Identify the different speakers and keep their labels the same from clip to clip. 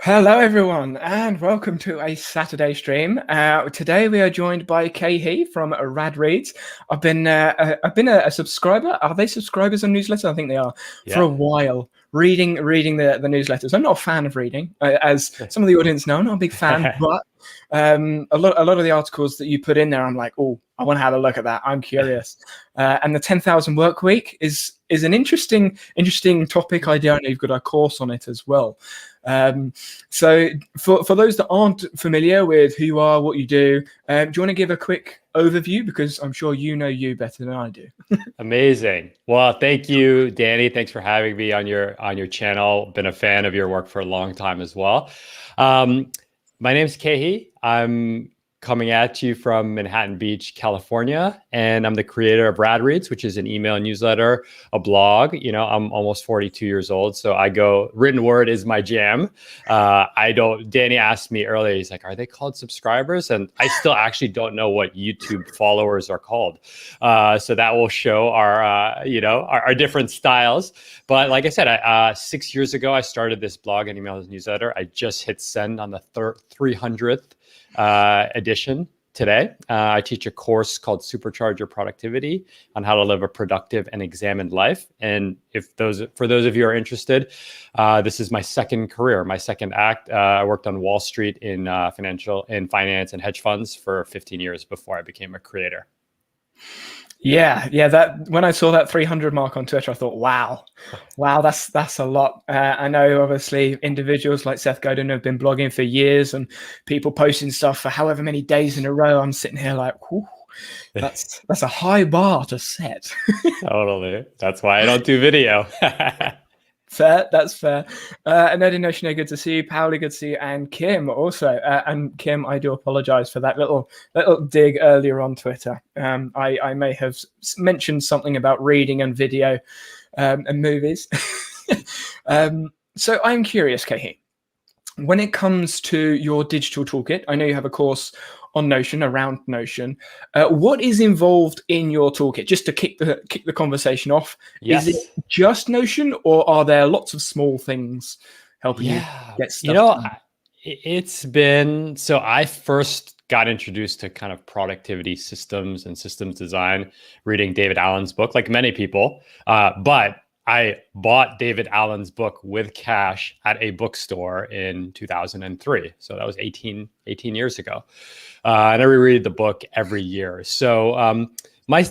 Speaker 1: Hello, everyone, and welcome to a Saturday stream. Today we are joined by Khe Hy from Rad Reads. I've been a subscriber. Are they subscribers on newsletters? I think they are for a
Speaker 2: Yeah.
Speaker 1: while. Reading the newsletters. I'm not a fan of reading, as some of the audience know. I'm not a big fan, but a lot of the articles that you put in there, I'm like, oh, I want to have a look at that. I'm curious. And the 10,000 work week is an interesting topic. I know you've got a course on it as well. So for those that aren't familiar with who you are, what you do you want to give a quick overview? Because I'm sure you know you better than I do.
Speaker 2: Amazing. Well, thank you, Danny. Thanks for having me on your channel. Been a fan of your work for a long time as well. My name's Khe Hy. I'm coming at you from Manhattan Beach, California, and I'm the creator of Rad Reads, which is an email newsletter, a blog. I'm almost 42 years old, so written word is my jam. Danny asked me earlier, he's like, are they called subscribers? And I still actually don't know what YouTube followers are called. So that will show our different styles. But like I said, 6 years ago, I started this blog and email newsletter. I just hit send on the 300th edition today. I teach a course called Supercharge Your Productivity on how to live a productive and examined life. And for those of you who are interested, this is my second career, my second act. I worked on Wall Street in finance and hedge funds for 15 years before I became a creator.
Speaker 1: Yeah. That when I saw that 300 mark on Twitter, I thought, wow, that's a lot. I know, obviously, individuals like Seth Godin have been blogging for years, and people posting stuff for however many days in a row. I'm sitting here like, whew, that's a high bar to set.
Speaker 2: Totally. That's why I don't do video.
Speaker 1: Fair, that's fair. And Eddie Noshino, good to see you. Pauli, good to see you. And Kim also. And Kim, I do apologize for that little dig earlier on Twitter. I may have mentioned something about reading and video and movies. So I'm curious, Khe Hy, when it comes to your digital toolkit, I know you have a course on Notion, around Notion. What is involved in your toolkit? Just to kick the conversation off,
Speaker 2: Yes.
Speaker 1: is it just Notion, or are there lots of small things helping you get stuff done?
Speaker 2: It's been, so I first got introduced to kind of productivity systems and systems design reading David Allen's book, like many people. But I bought David Allen's book with cash at a bookstore in 2003. So that was 18 years ago. And I reread the book every year. So my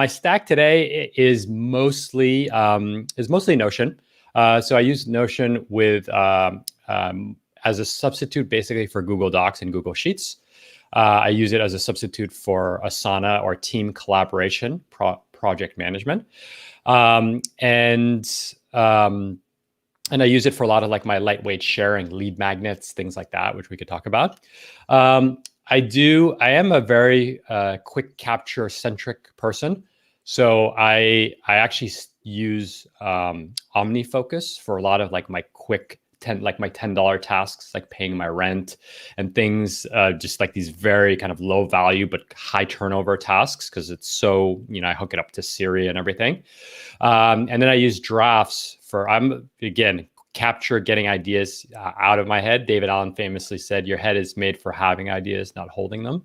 Speaker 2: stack today is mostly Notion. So I use Notion with as a substitute basically for Google Docs and Google Sheets. I use it as a substitute for Asana or team collaboration, project management. And I use it for a lot of like my lightweight sharing, lead magnets, things like that, which we could talk about. I am a very quick capture centric person. So I actually use Omnifocus for a lot of like my quick my $10 tasks, like paying my rent and things, just like these very kind of low value but high turnover tasks, because it's so, I hook it up to Siri and everything. And then I use drafts getting ideas out of my head. David Allen famously said, your head is made for having ideas, not holding them.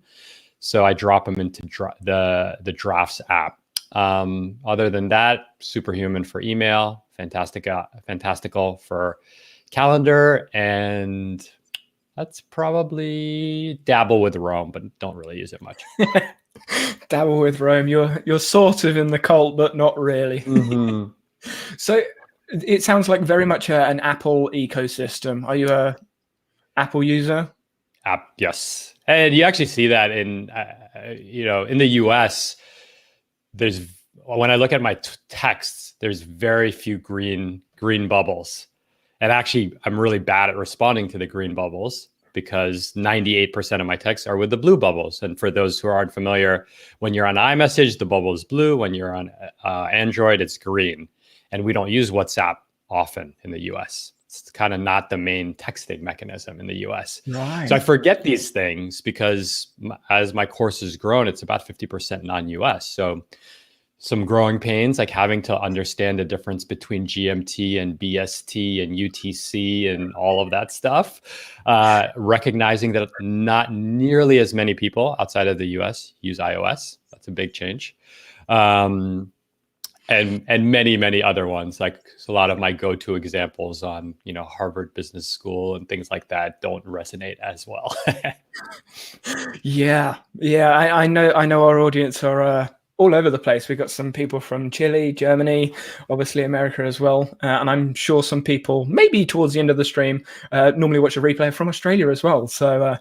Speaker 2: So I drop them into the drafts app. Other than that, Superhuman for email, Fantastical for calendar, and that's probably dabble with Roam, but don't really use it much.
Speaker 1: Dabble with Roam. You're sort of in the cult, but not really.
Speaker 2: Mm-hmm.
Speaker 1: So it sounds like very much an Apple ecosystem. Are you a Apple user?
Speaker 2: Yes, and you actually see that in in the US. When I look at my texts, there's very few green bubbles. And actually, I'm really bad at responding to the green bubbles because 98% of my texts are with the blue bubbles. And for those who aren't familiar, when you're on iMessage, the bubble is blue. When you're on Android, it's green. And we don't use WhatsApp often in the US. It's kind of not the main texting mechanism in the US.
Speaker 1: Right.
Speaker 2: So I forget these things because as my course has grown, it's about 50% non-US. some growing pains, like having to understand the difference between GMT and BST and UTC and all of that stuff. Recognizing that not nearly as many people outside of the US use iOS. That's a big change. And many other ones. Like a lot of my go-to examples on, Harvard Business School and things like that don't resonate as well.
Speaker 1: Yeah. I know our audience are all over the place. We've got some people from Chile, Germany, obviously America as well. And I'm sure some people, maybe towards the end of the stream, normally watch a replay from Australia as well. So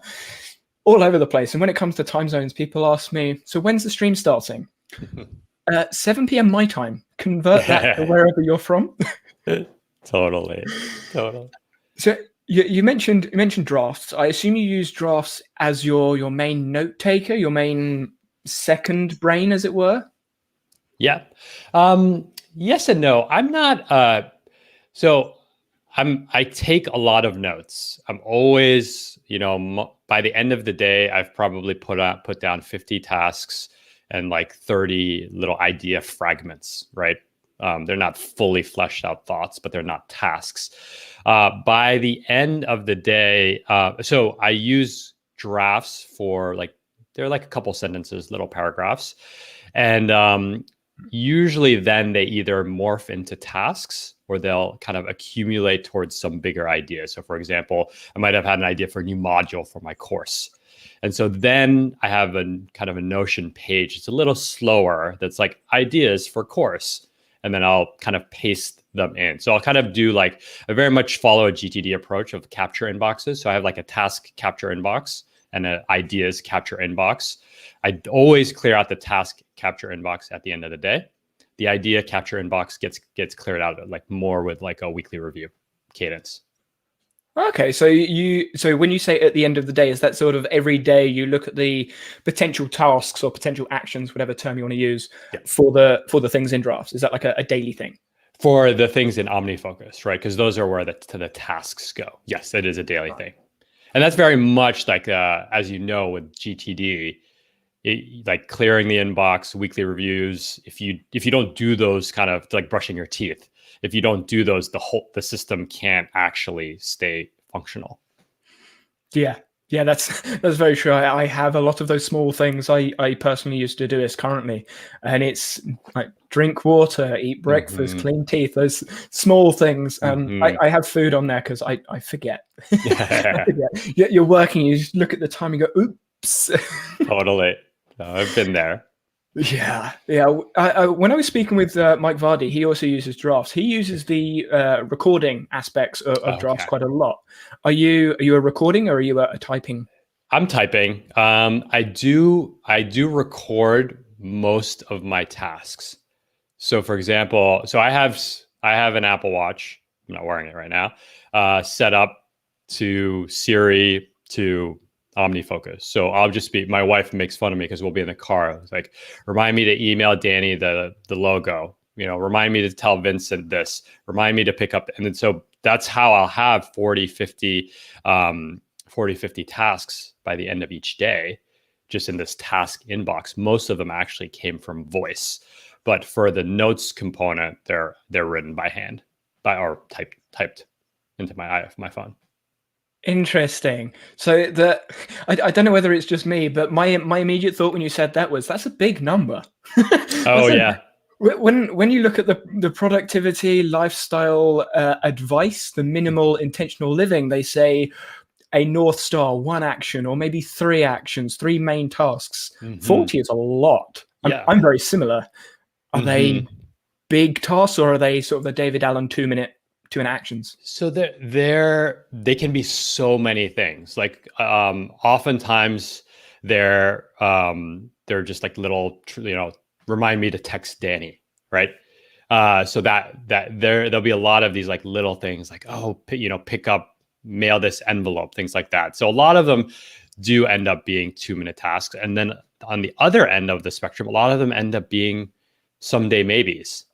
Speaker 1: all over the place. And when it comes to time zones, people ask me, so when's the stream starting? 7 p.m. my time. Convert that to wherever you're from.
Speaker 2: Totally.
Speaker 1: So you mentioned drafts. I assume you use drafts as your main note taker, your main second brain, as it were.
Speaker 2: Yeah. Yes and no. I'm not. I take a lot of notes. I'm always, by the end of the day, I've probably put down 50 tasks and like 30 little idea fragments, right? They're not fully fleshed out thoughts, but they're not tasks. By the end of the day, so I use drafts for they're like a couple sentences, little paragraphs. And usually then they either morph into tasks or they'll kind of accumulate towards some bigger idea. So for example, I might have had an idea for a new module for my course. And so then I have a kind of a Notion page. It's a little slower. That's like ideas for course. And then I'll kind of paste them in. So I'll kind of do I very much follow a GTD approach of capture inboxes. So I have like a task capture inbox and an ideas capture inbox. I always clear out the task capture inbox at the end of the day. The idea capture inbox gets cleared out more with a weekly review cadence.
Speaker 1: Okay, so when you say at the end of the day, is that sort of every day you look at the potential tasks or potential actions, whatever term you want to use, for the things in drafts? Is that like a daily thing?
Speaker 2: For the things in Omnifocus, right? Because those are where the tasks go. Yes, it is a daily thing, and that's very much as you know with GTD, clearing the inbox, weekly reviews. If you don't do those, kind of like brushing your teeth. If you don't do those, the system can't actually stay functional.
Speaker 1: Yeah, that's very true. I have a lot of those small things I personally used to do this currently, and it's like drink water, eat breakfast, clean teeth, those small things. I have food on there because I forget. I forget. You're working, you just look at the time and go, oops.
Speaker 2: Totally. I've been there.
Speaker 1: Yeah. When I was speaking with Mike Vardy, he also uses drafts. He uses the recording aspects of drafts quite a lot. Are you a recording or are you a typing?
Speaker 2: I'm typing. I do record most of my tasks. So for example, I have an Apple Watch. I'm not wearing it right now. Set up to Siri to OmniFocus. So I'll just my wife makes fun of me because we'll be in the car. It's like, remind me to email Danny the logo, remind me to tell Vincent this, remind me to pick up. And then, so that's how I'll have 50 tasks by the end of each day, just in this task inbox. Most of them actually came from voice, but for the notes component, they're written by hand or typed into my phone.
Speaker 1: Interesting. So I don't know whether it's just me, but my immediate thought when you said that was, that's a big number.
Speaker 2: Oh yeah.
Speaker 1: When you look at the productivity, lifestyle advice, the minimal intentional living, they say a North Star, one action, or maybe 3 actions, 3 main tasks. 40 is a lot. I'm very similar. Are they big tasks or are they sort of the David Allen 2-minute actions?
Speaker 2: So they can be so many things. Oftentimes they're just like little, remind me to text Danny, right? So that there'll be a lot of these like little things like, pick up, mail this envelope, things like that. So a lot of them do end up being 2-minute tasks. And then on the other end of the spectrum, a lot of them end up being someday maybes,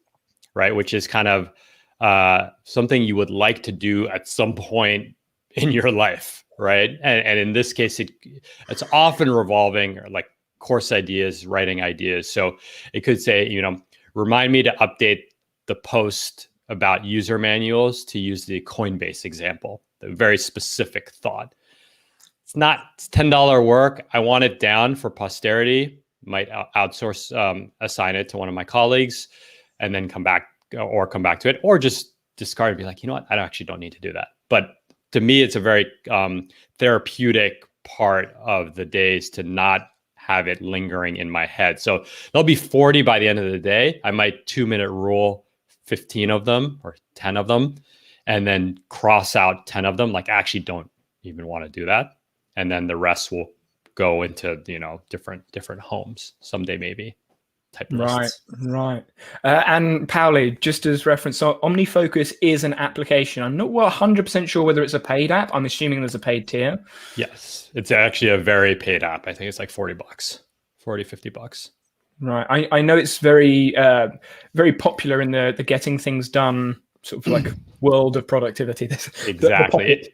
Speaker 2: right? Which is kind of something you would like to do at some point in your life, right? And in this case, it's often revolving or like course ideas, writing ideas. So it could say, remind me to update the post about user manuals to use the Coinbase example, the very specific thought. It's $10 work. I want it down for posterity. Might outsource, assign it to one of my colleagues, and then come back to it, or just discard and be like, you know what, I actually don't need to do that. But to me, it's a very therapeutic part of the days to not have it lingering in my head. So there'll be 40 by the end of the day. I might 2-minute rule 15 of them or 10 of them, and then cross out 10 of them. Like, I actually don't even want to do that. And then the rest will go into, different homes someday, maybe type lists.
Speaker 1: Right. And Pauli, just as reference, so Omnifocus is an application. I'm not 100% sure whether it's a paid app. I'm assuming there's a paid tier.
Speaker 2: Yes, it's actually a very paid app. I think it's like $40, $50.
Speaker 1: Right. I know it's very, very popular in the getting things done sort of like world of productivity.
Speaker 2: Exactly.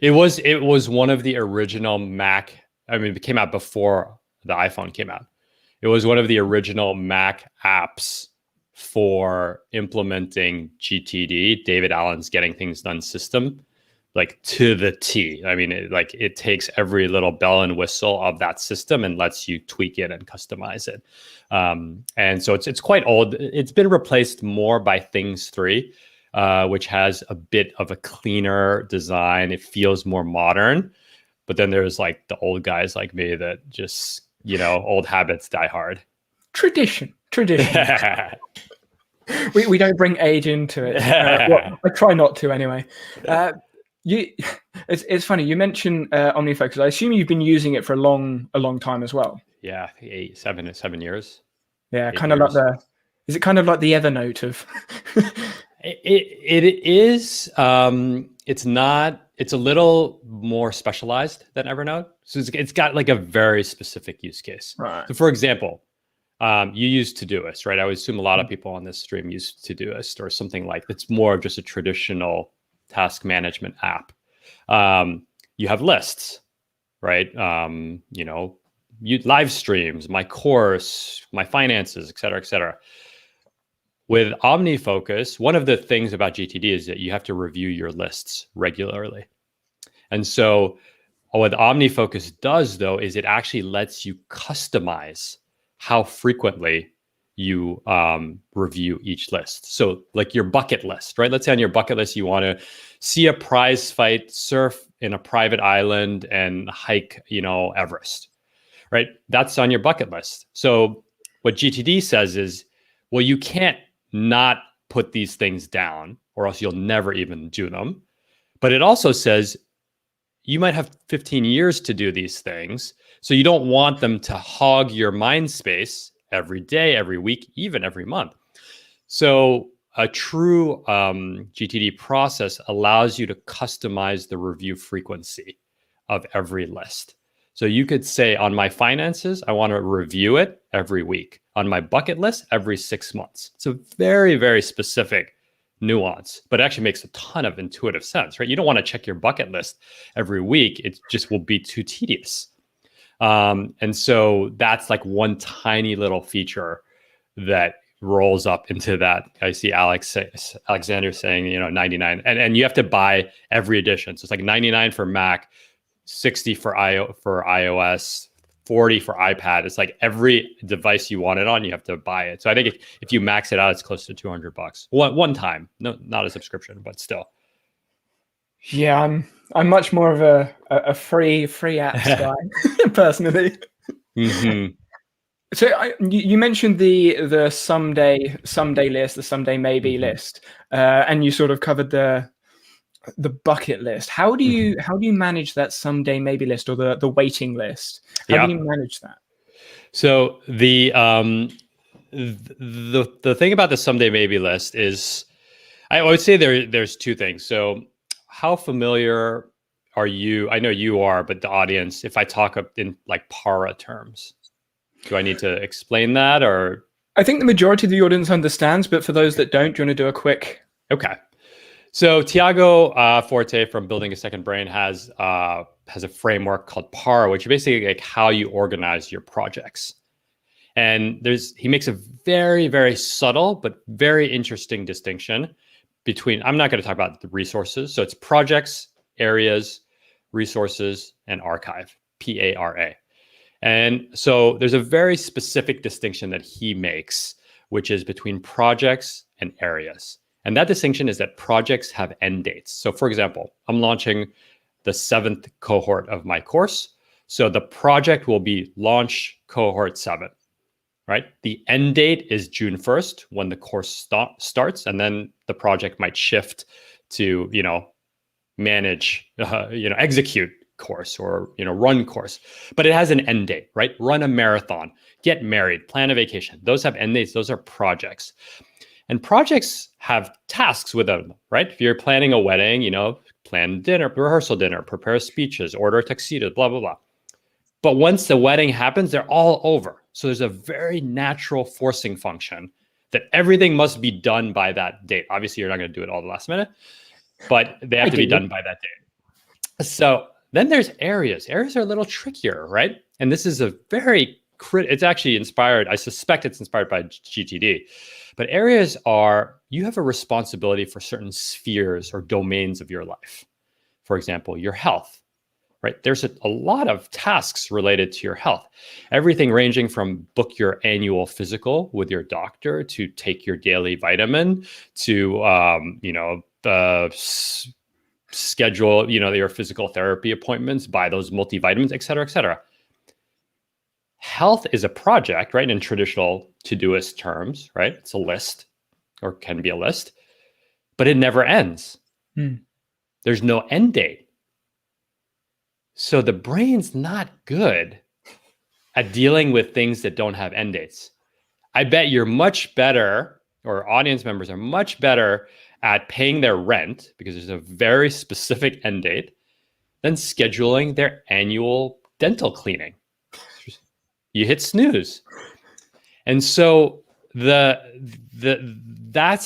Speaker 2: It was one of the original Mac. I mean, it came out before the iPhone came out. It was one of the original Mac apps for implementing GTD, David Allen's Getting Things Done system, like to the T. I mean, it takes every little bell and whistle of that system and lets you tweak it and customize it. And so it's quite old. It's been replaced more by Things 3, which has a bit of a cleaner design. It feels more modern. But then there's like the old guys like me that just, old habits die hard.
Speaker 1: Tradition. we don't bring age into it. Well, I try not to anyway. It's funny. You mentioned Omnifocus. I assume you've been using it for a long time as well.
Speaker 2: Yeah, 7 years.
Speaker 1: Yeah, kind of like is it kind of like the Evernote of?
Speaker 2: It is. It's not. It's a little more specialized than Evernote. So it's got like a very specific use case.
Speaker 1: Right.
Speaker 2: So for example, you use Todoist, right? I would assume a lot of people on this stream use Todoist or something like it's more of just a traditional task management app. You have lists, right? You live streams, my course, my finances, et cetera, et cetera. With Omnifocus, one of the things about GTD is that you have to review your lists regularly. And so what Omnifocus does, though, is it actually lets you customize how frequently you review each list. So like your bucket list, right? Let's say on your bucket list, you want to see a prize fight, surf in a private island, and hike, Everest, right? That's on your bucket list. So what GTD says is, well, you can't not put these things down or else you'll never even do them. But it also says you might have 15 years to do these things. So you don't want them to hog your mind space every day, every week, even every month. So a true GTD process allows you to customize the review frequency of every list. So you could say on my finances, I want to review it every week. On my bucket list, every 6 months. It's a very, very specific nuance, but it actually makes a ton of intuitive sense, right? You don't want to check your bucket list every week. It just will be too tedious. And so that's like one tiny little feature that rolls up into that. I see Alexander saying, 99, and you have to buy every edition. So it's like 99 for Mac, 60 for iOS, 40 for iPad. It's like every device you want it on, you have to buy it. So I think if you max it out, it's close to $200 one time. No, not a subscription, but still.
Speaker 1: Yeah, I'm much more of a free apps guy personally.
Speaker 2: Mm-hmm.
Speaker 1: So you mentioned the someday list, the someday maybe list, and you sort of covered the bucket list. How do you manage that someday maybe list or the waiting list? How do you manage that?
Speaker 2: So the thing about the someday maybe list is, I would say there's two things. So how familiar are you? I know you are, but the audience, if I talk up in like para terms, do I need to explain that, or?
Speaker 1: I think the majority of the audience understands, but for those that don't, do you want to do a quick?
Speaker 2: Okay. So Tiago Forte from Building a Second Brain has a framework called PAR, which is basically like how you organize your projects. And he makes a very, very subtle but very interesting distinction between, I'm not going to talk about the resources. So it's projects, areas, resources, and archive, PARA. And so there's a very specific distinction that he makes, which is between projects and areas. And that distinction is that projects have end dates. So for example, I'm launching the 7th cohort of my course. So the project will be launch cohort 7, right? The end date is June 1st when the course starts. And then the project might shift to, manage, execute course or, run course. But it has an end date, right? Run a marathon, get married, plan a vacation. Those have end dates. Those are projects. And projects have tasks within them, right? If you're planning a wedding, plan dinner, rehearsal dinner, prepare speeches, order tuxedos, blah, blah, blah. But once the wedding happens, they're all over. So there's a very natural forcing function that everything must be done by that date. Obviously, you're not going to do it all the last minute, but they have to be done by that date. So then there's areas. Areas are a little trickier, right? And this is a very it's actually inspired, I suspect it's inspired by GTD. But areas are, you have a responsibility for certain spheres or domains of your life. For example, your health, right? There's a lot of tasks related to your health. Everything ranging from book your annual physical with your doctor to take your daily vitamin to, schedule, your physical therapy appointments, buy those multivitamins, et cetera, et cetera. Health is a project, right? In traditional Todoist terms, right? It's a list or can be a list, but it never ends. There's no end date. So the brain's not good at dealing with things that don't have end dates. I bet you're much better, or audience members are much better at paying their rent because there's a very specific end date than scheduling their annual dental cleaning. You hit snooze. And so that's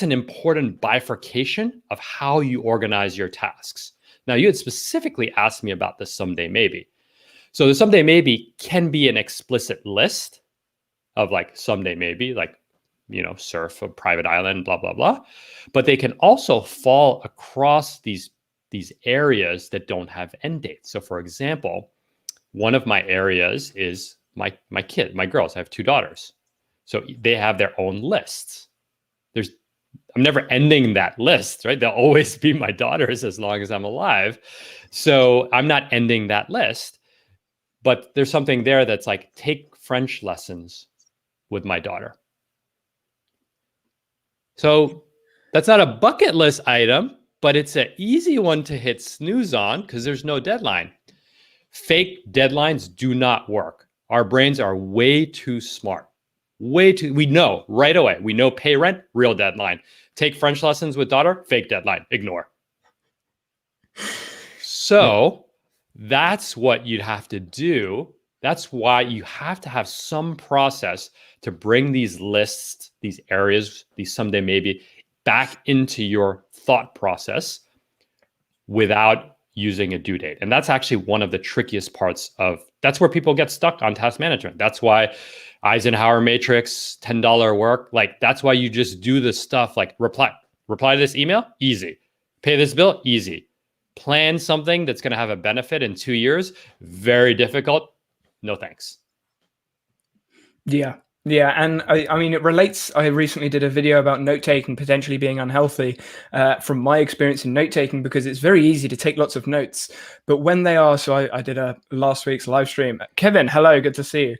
Speaker 2: an important bifurcation of how you organize your tasks. Now, you had specifically asked me about the someday maybe. So the someday maybe can be an explicit list of like someday maybe, like, surf a private island, blah, blah, blah. But they can also fall across these areas that don't have end dates. So for example, one of my areas is my girls. I have 2 daughters. So they have their own lists. I'm never ending that list, right? They'll always be my daughters as long as I'm alive. So I'm not ending that list. But there's something there that's like, take French lessons with my daughter. So that's not a bucket list item, but it's an easy one to hit snooze on because there's no deadline. Fake deadlines do not work. Our brains are way too smart. We know right away. We know pay rent, real deadline. Take French lessons with daughter, fake deadline, ignore. So that's what you'd have to do. That's why you have to have some process to bring these lists, these areas, these someday maybe back into your thought process without using a due date. And that's actually one of the trickiest parts that's where people get stuck on task management. That's why Eisenhower matrix, $10 work, like that's why you just do this stuff like reply to this email, easy. Pay this bill, easy. Plan something that's going to have a benefit in 2 years, very difficult. No thanks.
Speaker 1: Yeah. And I mean, it relates. I recently did a video about note-taking potentially being unhealthy from my experience in note-taking, because it's very easy to take lots of notes. But when they are, so I did a last week's live stream. Kevin, hello, good to see you.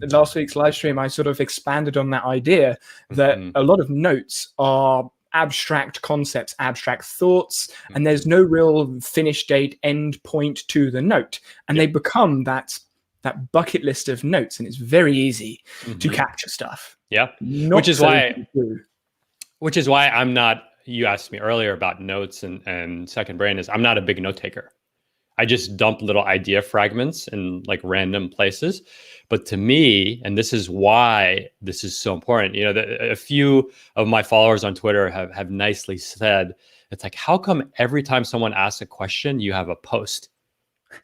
Speaker 1: Last week's live stream, I sort of expanded on that idea that a lot of notes are abstract concepts, abstract thoughts, and there's no real finish date, end point to the note. And they become that bucket list of notes, and it's very easy to capture stuff.
Speaker 2: Yeah. Which is why I'm not, you asked me earlier about notes and second brain, is I'm not a big note taker. I just dump little idea fragments in like random places. But to me, and this is why this is so important, a few of my followers on Twitter have nicely said, it's like, how come every time someone asks a question, you have a post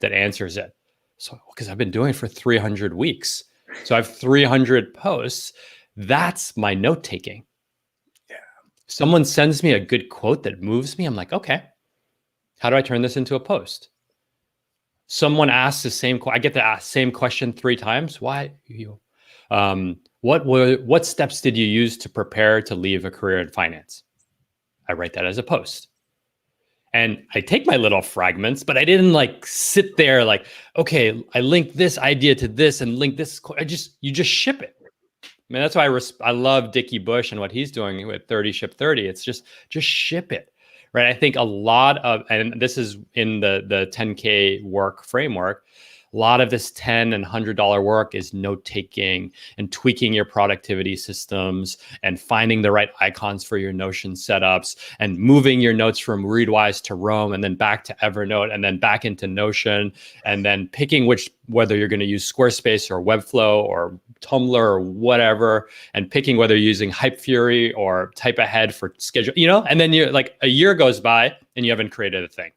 Speaker 2: that answers it? So, because I've been doing it for 300 weeks. So I have 300 posts. That's my note taking.
Speaker 1: Yeah.
Speaker 2: Someone sends me a good quote that moves me. I'm like, okay, how do I turn this into a post? Someone asks the same, I get the same question 3 times. Why you? What steps did you use to prepare to leave a career in finance? I write that as a post. And I take my little fragments, but I didn't like sit there like, okay, I link this idea to this and link this. You just ship it. I mean, that's why I love Dickie Bush and what he's doing with 30 Ship 30. It's just ship it, right? I think a lot of, and this is in the 10K work framework, a lot of this $10 and $100 work is note taking and tweaking your productivity systems and finding the right icons for your Notion setups and moving your notes from Readwise to Roam and then back to Evernote and then back into Notion and then picking whether you're going to use Squarespace or Webflow or Tumblr or whatever, and picking whether you're using Hypefury or Type Ahead for schedule, and then you're like a year goes by and you haven't created a thing.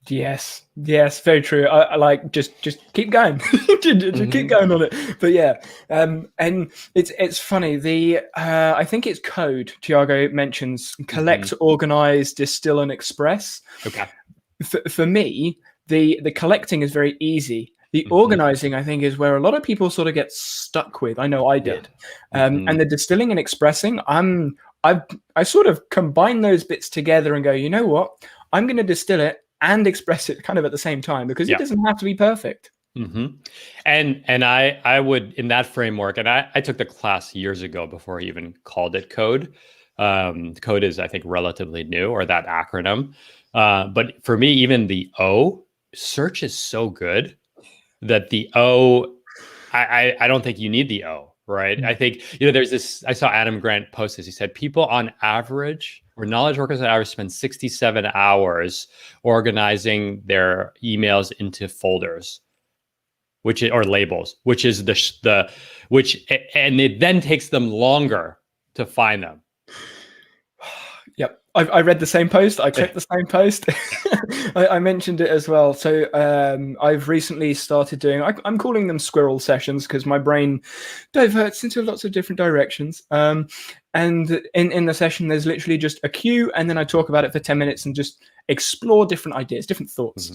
Speaker 1: Yes, very true. I like just keep going, just keep going on it. But yeah, and it's funny. I think it's code. Tiago mentions collect, organize, distill, and express.
Speaker 2: Okay.
Speaker 1: For me, the collecting is very easy. The organizing, I think, is where a lot of people sort of get stuck with. I know I did. And the distilling and expressing, I sort of combine those bits together and go, you know what? I'm going to distill it and express it kind of at the same time, because it doesn't have to be perfect.
Speaker 2: And I would, in that framework, and I took the class years ago before I even called it code. Code is, I think, relatively new, or that acronym. But for me, even the O, search is so good that the O, I don't think you need the O, right? I think, there's this, I saw Adam Grant post this. He said, people on average, or knowledge workers on average, spend 67 hours organizing their emails into folders, or labels, which is and it then takes them longer to find them.
Speaker 1: Yep. I read the same post. I clicked the same post. I mentioned it as well. So I've recently started doing, I'm calling them squirrel sessions, because my brain diverts into lots of different directions. And in the session, there's literally just a cue, and then I talk about it for 10 minutes and just explore different ideas, different thoughts.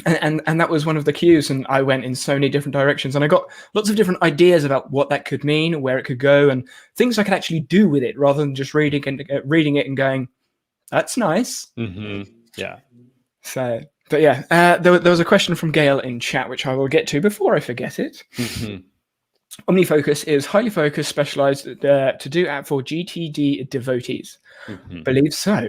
Speaker 1: And that was one of the cues, and I went in so many different directions, and I got lots of different ideas about what that could mean, where it could go, and things I could actually do with it, rather than just reading it and going, "That's nice."
Speaker 2: Yeah.
Speaker 1: So, but yeah, there was a question from Gail in chat, which I will get to before I forget it. Omnifocus is highly focused, specialized to do app for GTD devotees. Believe so.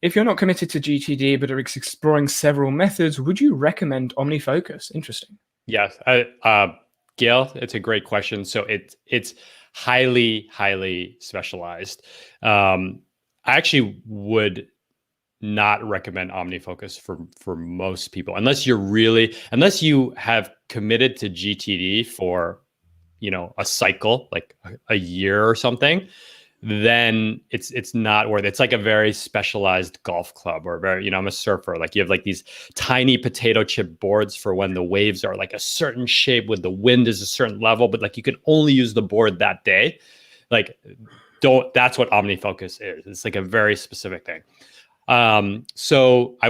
Speaker 1: If you're not committed to GTD but are exploring several methods, would you recommend Omnifocus? Interesting.
Speaker 2: Yes, Gail, it's a great question. So it's highly specialized. I actually would not recommend Omnifocus for most people, unless you have committed to GTD for, a cycle, like a year or something, then it's not worth it. It's like a very specialized golf club, or very, I'm a surfer. Like you have like these tiny potato chip boards for when the waves are like a certain shape, with the wind is a certain level, but like you can only use the board that day. Like that's what Omnifocus is. It's like a very specific thing. So I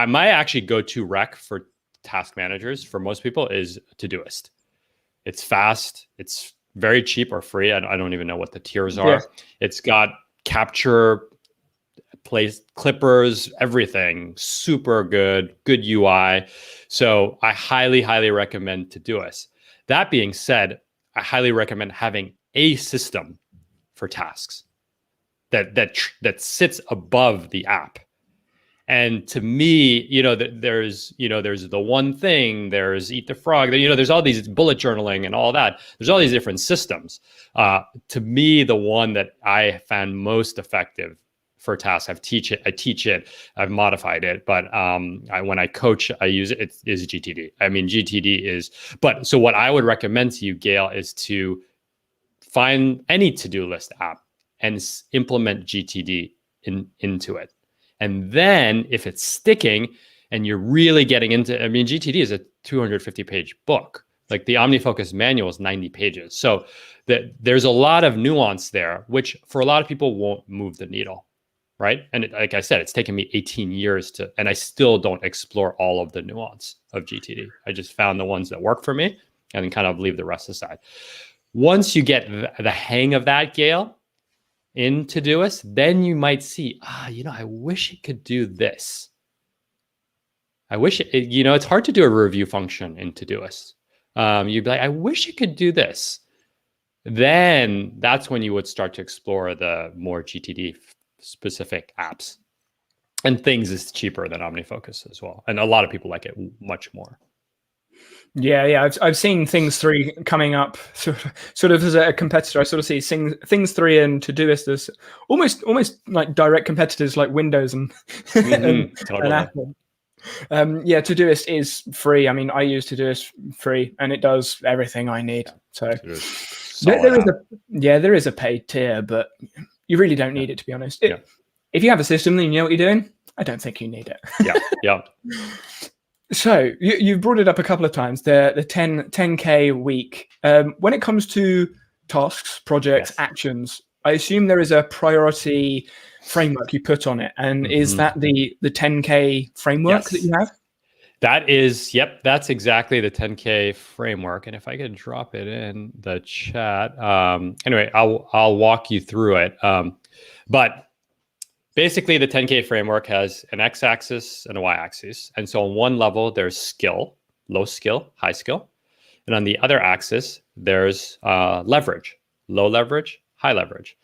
Speaker 2: my actually go-to rec for task managers for most people is Todoist. It's fast. It's very cheap or free. I don't even know what the tiers are. Yeah. It's got capture, place clippers, everything. Super good UI. So I highly recommend Todoist. That being said, I highly recommend having a system for tasks that sits above the app. And to me, there's the one thing, there's Eat the Frog, there's all these bullet journaling and all that. There's all these different systems. To me, the one that I found most effective for tasks, I teach it, I've modified it, but when I coach, I use it. It is GTD. I mean, GTD is. But so what I would recommend to you, Gail, is to find any to-do list app and implement GTD into it. And then if it's sticking and you're really getting into, GTD is 250 page book. Like the Omnifocus manual is 90 pages. So there's a lot of nuance there, which for a lot of people won't move the needle, right? And like I said, it's taken me 18 years and I still don't explore all of the nuance of GTD. I just found the ones that work for me and then kind of leave the rest aside. Once you get the hang of that, Gail, in Todoist, then you might see, I wish it could do this. I wish it's hard to do a review function in Todoist. You'd be like, I wish it could do this. Then that's when you would start to explore the more GTD specific apps. And Things is cheaper than OmniFocus as well. And a lot of people like it much more.
Speaker 1: Yeah. I've seen Things 3 coming up sort of as a competitor. I sort of see Things 3 and Todoist as almost like direct competitors like Windows and, and Apple. Todoist is free. I mean, I use Todoist free and it does everything I need. So there is a paid tier, but you really don't need it, to be honest. If you have a system and you know what you're doing, I don't think you need it.
Speaker 2: Yeah.
Speaker 1: So you've brought it up a couple of times, the 10K week. When it comes to tasks, projects, actions, I assume there is a priority framework you put on it. And is that the 10K framework that you have?
Speaker 2: That is, that's exactly the 10K framework. And if I could drop it in the chat, anyway, I'll walk you through it. But basically, the 10K framework has an x-axis and a y-axis. And so on one level, there's skill, low skill, high skill. And on the other axis, there's leverage, low leverage, high leverage.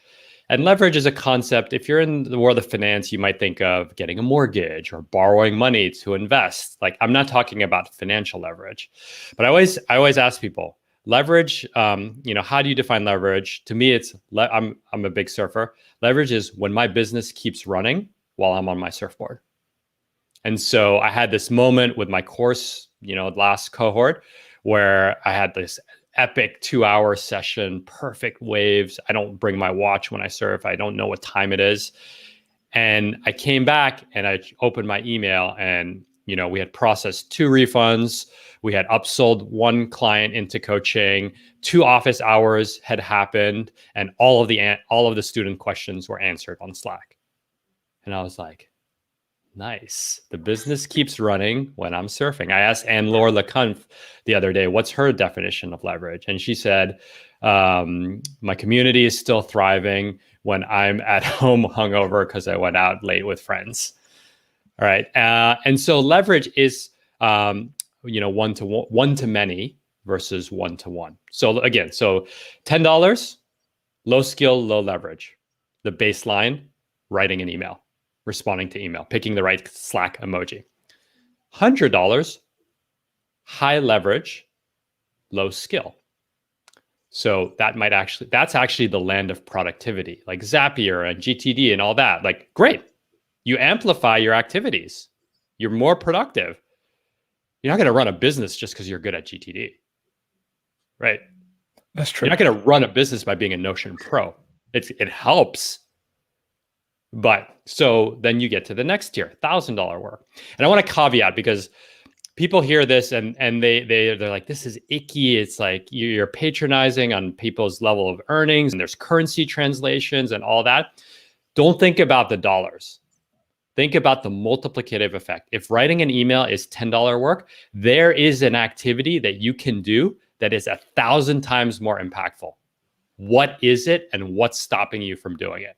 Speaker 2: And leverage is a concept. If you're in the world of finance, you might think of getting a mortgage or borrowing money to invest. Like, I'm not talking about financial leverage, but I always ask people, leverage, how do you define leverage? To me, I'm a big surfer. Leverage is when my business keeps running while I'm on my surfboard. And so I had this moment with my course, last cohort, where I had this epic 2-hour session, perfect waves. I don't bring my watch when I surf. I don't know what time it is. And I came back and I opened my email and, we had processed 2 refunds. We had upsold 1 client into coaching. 2 office hours had happened, and all of the student questions were answered on Slack. And I was like, nice. The business keeps running when I'm surfing. I asked Anne-Laure LeCunff the other day, what's her definition of leverage? And she said, my community is still thriving when I'm at home hungover because I went out late with friends. All right. And so leverage is, one to many versus 1-to-1. So again, $10, low skill, low leverage. The baseline, writing an email, responding to email, picking the right Slack emoji. $100, high leverage, low skill. So that's actually the land of productivity, like Zapier and GTD and all that. Like, great. You amplify your activities. You're more productive. You're not going to run a business just because you're good at GTD, right?
Speaker 1: That's true.
Speaker 2: You're not going to run a business by being a Notion pro. It helps. But so then you get to the next tier, $1,000 work. And I want to caveat, because people hear this and they're like, this is icky. It's like you're patronizing on people's level of earnings, and there's currency translations and all that. Don't think about the dollars. Think about the multiplicative effect. If writing an email is $10 work, there is an activity that you can do that is 1,000 times more impactful. What is it, and what's stopping you from doing it?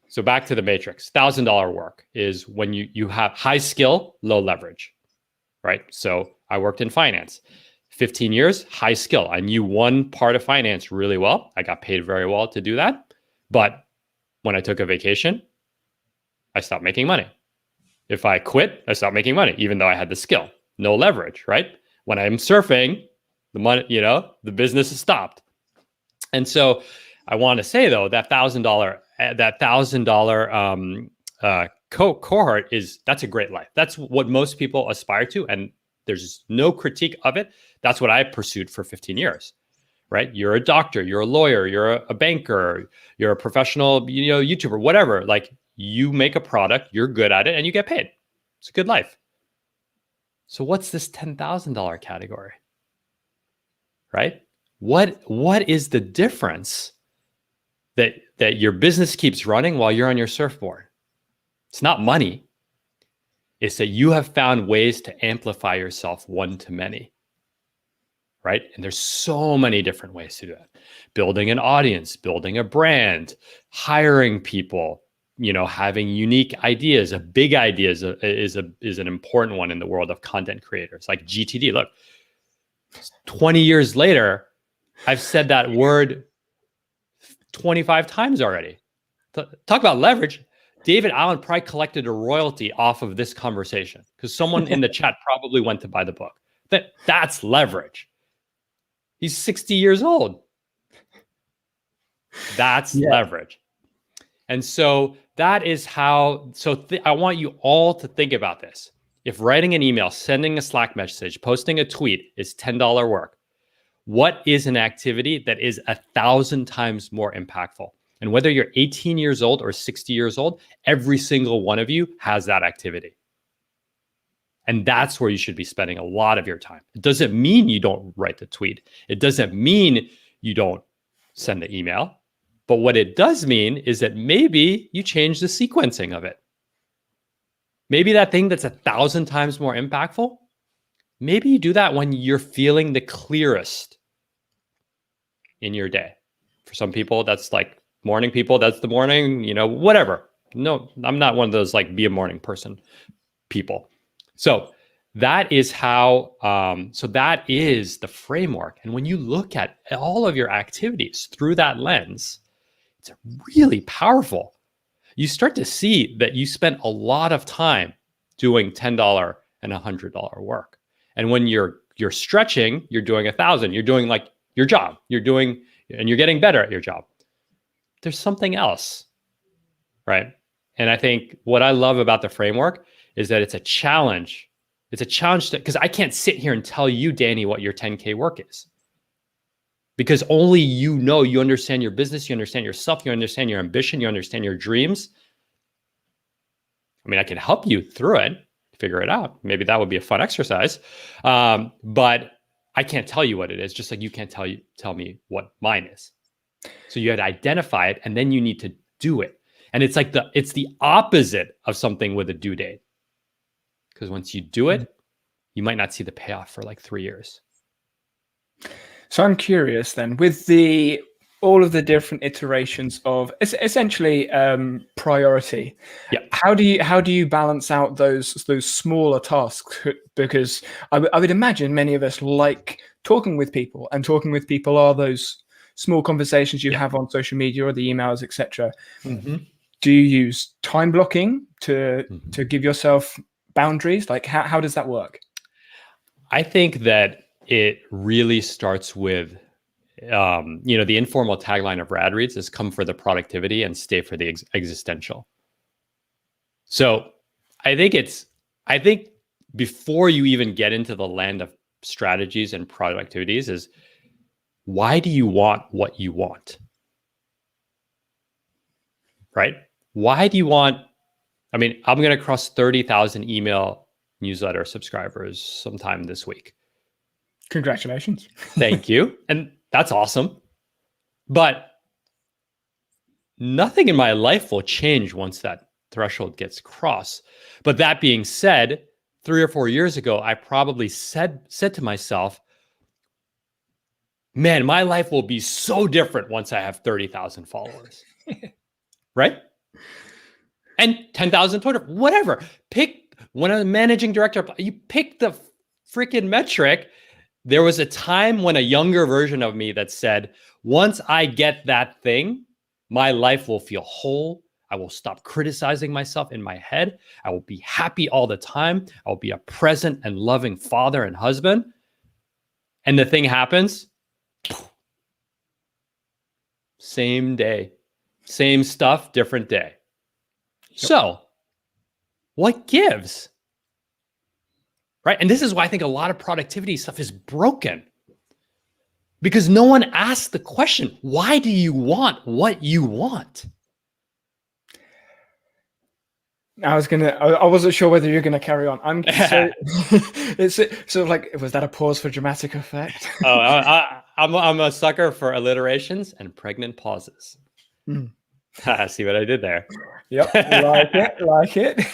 Speaker 2: So back to the matrix. $1,000 work is when you have high skill, low leverage, right? So I worked in finance, 15 years, high skill. I knew one part of finance really well. I got paid very well to do that. But when I took a vacation, I stopped making money. If I quit, I stopped making money, even though I had the skill. No leverage, right? When I'm surfing, the money, the business is stopped. And so I want to say, though, that $1,000 cohort that's a great life. That's what most people aspire to, and there's no critique of it. That's what I pursued for 15 years, right? You're a doctor, you're a lawyer, you're a banker, you're a professional, YouTuber, whatever. Like, you make a product, you're good at it, and you get paid. It's a good life. So what's this $10,000 category? Right? What is the difference that your business keeps running while you're on your surfboard? It's not money. It's that you have found ways to amplify yourself one to many. Right? And there's so many different ways to do that. Building an audience, building a brand, hiring people, having unique ideas. A big idea is an important one in the world of content creators, like GTD. Look, 20 years later, I've said that word 25 times already. Talk about leverage. David Allen probably collected a royalty off of this conversation because someone in the chat probably went to buy the book. That's leverage. He's 60 years old. That's leverage. And so that is how, I want you all to think about this. If writing an email, sending a Slack message, posting a tweet is $10 work, what is an activity that is 1,000 times more impactful? And whether you're 18 years old or 60 years old, every single one of you has that activity. And that's where you should be spending a lot of your time. It doesn't mean you don't write the tweet. It doesn't mean you don't send the email. But what it does mean is that maybe you change the sequencing of it. Maybe that thing that's 1,000 times more impactful, maybe you do that when you're feeling the clearest in your day. For some people, that's like morning people, that's the morning, whatever. No, I'm not one of those like be a morning person people. So that is how, that is the framework. And when you look at all of your activities through that lens, it's really powerful. You start to see that you spent a lot of time doing $10 and $100 work. And when you're stretching, you're doing 1,000, you're doing like your job, and you're getting better at your job. There's something else, right? And I think what I love about the framework is that it's a challenge. It's a challenge because I can't sit here and tell you, Danny, what your 10K work is. Because only you understand your business, you understand yourself, you understand your ambition, you understand your dreams. I mean, I can help you through it, figure it out. Maybe that would be a fun exercise. But I can't tell you what it is, just like you can't tell me what mine is. So you had to identify it, and then you need to do it. And it's like it's the opposite of something with a due date. Because once you do it, you might not see the payoff for like 3 years.
Speaker 1: So I'm curious then, with all of the different iterations of essentially priority.
Speaker 2: Yeah.
Speaker 1: How do you balance out those smaller tasks? Because I would imagine many of us like talking with people, and talking with people are those small conversations you have on social media or the emails, etc.
Speaker 2: Mm-hmm.
Speaker 1: Do you use time blocking to give yourself boundaries? Like how does that work?
Speaker 2: I think that it really starts with, the informal tagline of Rad Reads is come for the productivity and stay for the existential. So I think before you even get into the land of strategies and product activities is, why do you want what you want? Right? Why do you want, I'm going to cross 30,000 email newsletter subscribers sometime this week.
Speaker 1: Congratulations.
Speaker 2: Thank you. And that's awesome. But nothing in my life will change once that threshold gets crossed. But that being said, 3 or 4 years ago, I probably said to myself, man, my life will be so different once I have 30,000 followers. Right? And 10,000 Twitter, whatever. When I'm managing director, you pick the freaking metric. There was a time when a younger version of me that said, once I get that thing, my life will feel whole. I will stop criticizing myself in my head. I will be happy all the time. I will be a present and loving father and husband. And the thing happens. Same day, same stuff, different day. So what gives? Right? And this is why I think a lot of productivity stuff is broken. Because no one asks the question, why do you want what you want?
Speaker 1: I wasn't sure whether you're gonna carry on. It's sort of like, was that a pause for dramatic effect?
Speaker 2: I'm a sucker for alliterations and pregnant pauses. See what I did there?
Speaker 1: Yep, like it.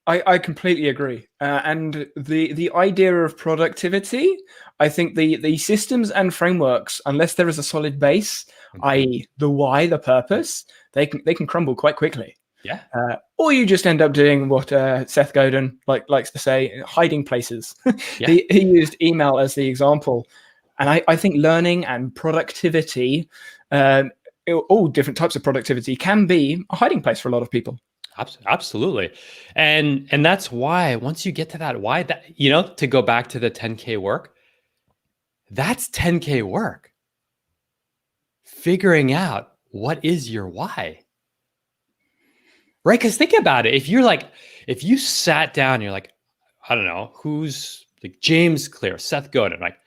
Speaker 1: I completely agree. And the idea of productivity, I think the systems and frameworks, unless there is a solid base, i.e. the why, the purpose, they can crumble quite quickly.
Speaker 2: Yeah.
Speaker 1: Or you just end up doing what Seth Godin likes to say, hiding places.
Speaker 2: Yeah.
Speaker 1: He used email as the example. And I think learning and productivity, all different types of productivity, can be a hiding place for a lot of people.
Speaker 2: Absolutely. And that's why once you get to that why, that, to go back to the 10K work, that's 10K work. Figuring out what is your why. Right? Because think about it. If you sat down and you're like, I don't know, who's like James Clear, Seth Godin, like,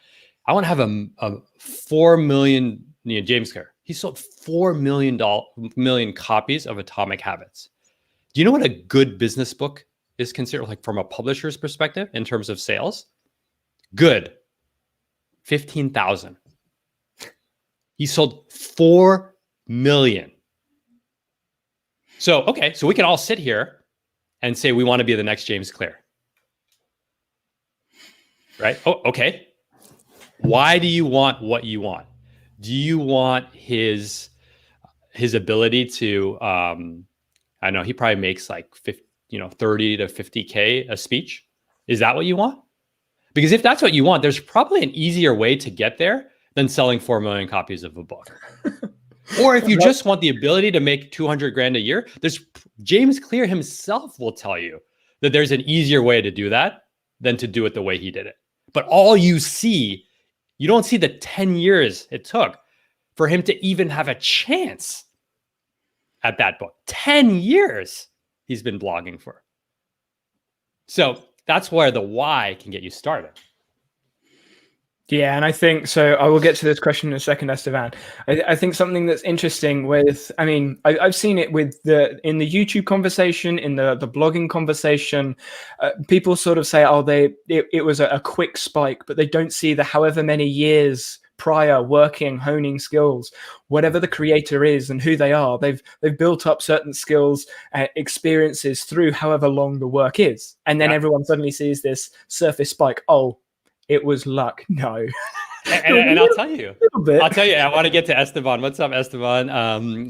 Speaker 2: I want to have a 4 million, James Clear. He sold 4 million copies of Atomic Habits. Do you know what a good business book is considered, like from a publisher's perspective in terms of sales? Good. 15,000. He sold 4 million. So we can all sit here and say we want to be the next James Clear. Right? Oh, okay. Why do you want what you want? Do you want his ability to I know he probably makes like 30 to 50K a speech. Is that what you want? Because if that's what you want, there's probably an easier way to get there than selling 4 million copies of a book. Or if you just want the ability to make 200 grand a year, James Clear himself will tell you that there's an easier way to do that than to do it the way he did it. But all you don't see the 10 years it took for him to even have a chance at that book. 10 years he's been blogging for. So that's where the why can get you started.
Speaker 1: Yeah, and I think so. I will get to this question in a second, Esteban. I think something that's interesting I've seen it in the YouTube conversation, in the blogging conversation. People sort of say, it was a quick spike, but they don't see the however many years prior working, honing skills, whatever the creator is and who they are. They've built up certain skills, experiences through however long the work is, and then everyone suddenly sees this surface spike. Oh, it was luck. No.
Speaker 2: And I'll tell you, I want to get to Esteban. What's up, Esteban?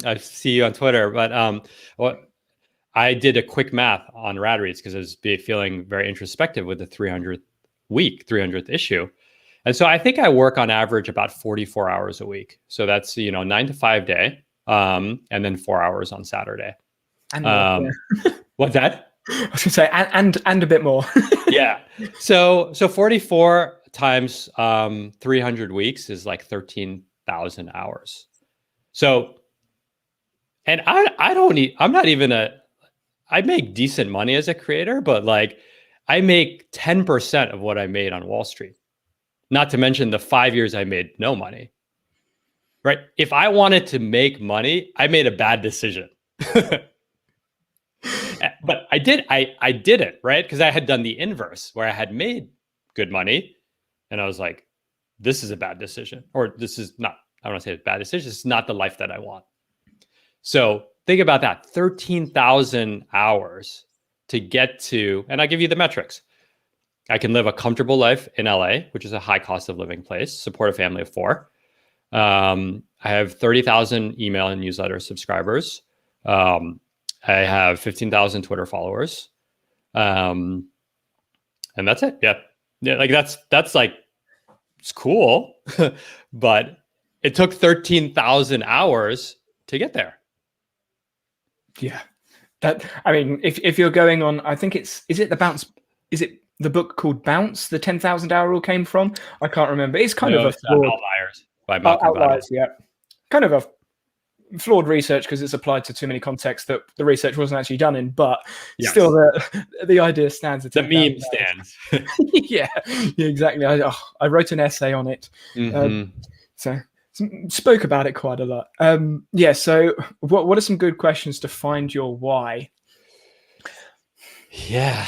Speaker 2: I see you on Twitter, but I did a quick math on Rad Reads because I was feeling very introspective with the 300th issue. And so I think I work on average about 44 hours a week. So that's, 9 to 5 day, and then 4 hours on Saturday. What's that?
Speaker 1: I was gonna say, and a bit more.
Speaker 2: Yeah. So 44 times 300 weeks is like 13,000 hours. So, and I make decent money as a creator, but like I make 10% of what I made on Wall Street. Not to mention the 5 years I made no money. Right? If I wanted to make money, I made a bad decision. But I did it, right? Because I had done the inverse where I had made good money and I was like, this is a bad decision, or this is not, I don't want to say it's a bad decision. It's not the life that I want. So think about that, 13,000 hours to get to, and I'll give you the metrics. I can live a comfortable life in LA, which is a high cost of living place, support a family of 4. I have 30,000 email and newsletter subscribers. I have 15,000 Twitter followers. And that's it. Yeah. Like that's like, it's cool, but it took 13,000 hours to get there.
Speaker 1: Yeah. If you're going on, I think is it the book called Bounce, the 10,000 hour rule came from? I can't remember. It's kind of a flawed,
Speaker 2: Outliers by Malcolm
Speaker 1: Outliers, yeah. Kind of a flawed research because it's applied to too many contexts that the research wasn't actually done in, but still the idea stands.
Speaker 2: The meme stands.
Speaker 1: yeah, exactly. I wrote an essay on it.
Speaker 2: Mm-hmm.
Speaker 1: So spoke about it quite a lot. Yeah. So what are some good questions to find your why?
Speaker 2: Yeah.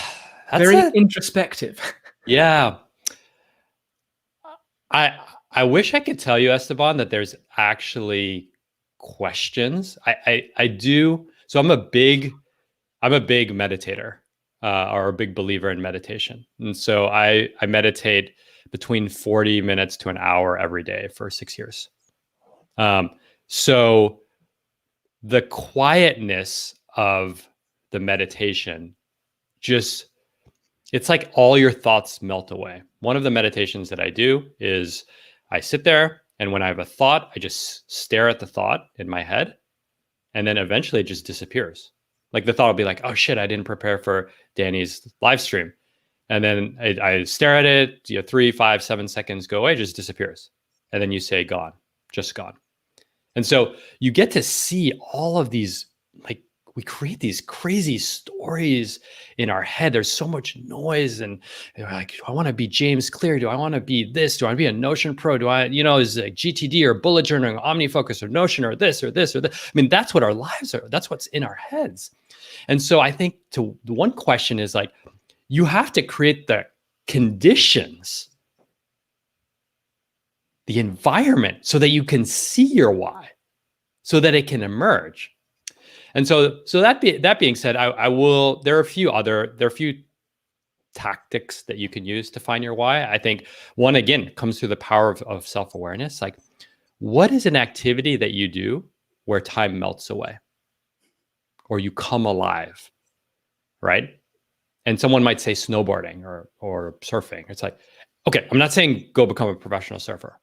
Speaker 1: Very introspective.
Speaker 2: Yeah. I wish I could tell you, Esteban, that there's actually questions. I do. So I'm a big meditator, or a big believer in meditation. And so I meditate between 40 minutes to an hour every day for 6 years. So the quietness of the meditation, just, it's like all your thoughts melt away. One of the meditations that I do is I sit there, and when I have a thought, I just stare at the thought in my head, and then eventually it just disappears. Like the thought will be like, oh shit, I didn't prepare for Danny's live stream. And then I stare at it, 3, 5, 7 seconds go away, it just disappears. And then you say, gone, just gone. And so you get to see all of these, like, we create these crazy stories in our head. There's so much noise, and you're like, do I want to be James Clear? Do I want to be this? Do I want to be a Notion Pro? Do I, is it GTD or bullet journaling, Omnifocus or Notion or this or this or that? I mean, that's what our lives are. That's what's in our heads. And so I think the one question is like, you have to create the conditions, the environment, so that you can see your why, so that it can emerge. And so that being said, I will. There are a few tactics that you can use to find your why. I think one, again, comes through the power of self-awareness. Like, what is an activity that you do where time melts away, or you come alive, right? And someone might say snowboarding or surfing. It's like, okay, I'm not saying go become a professional surfer,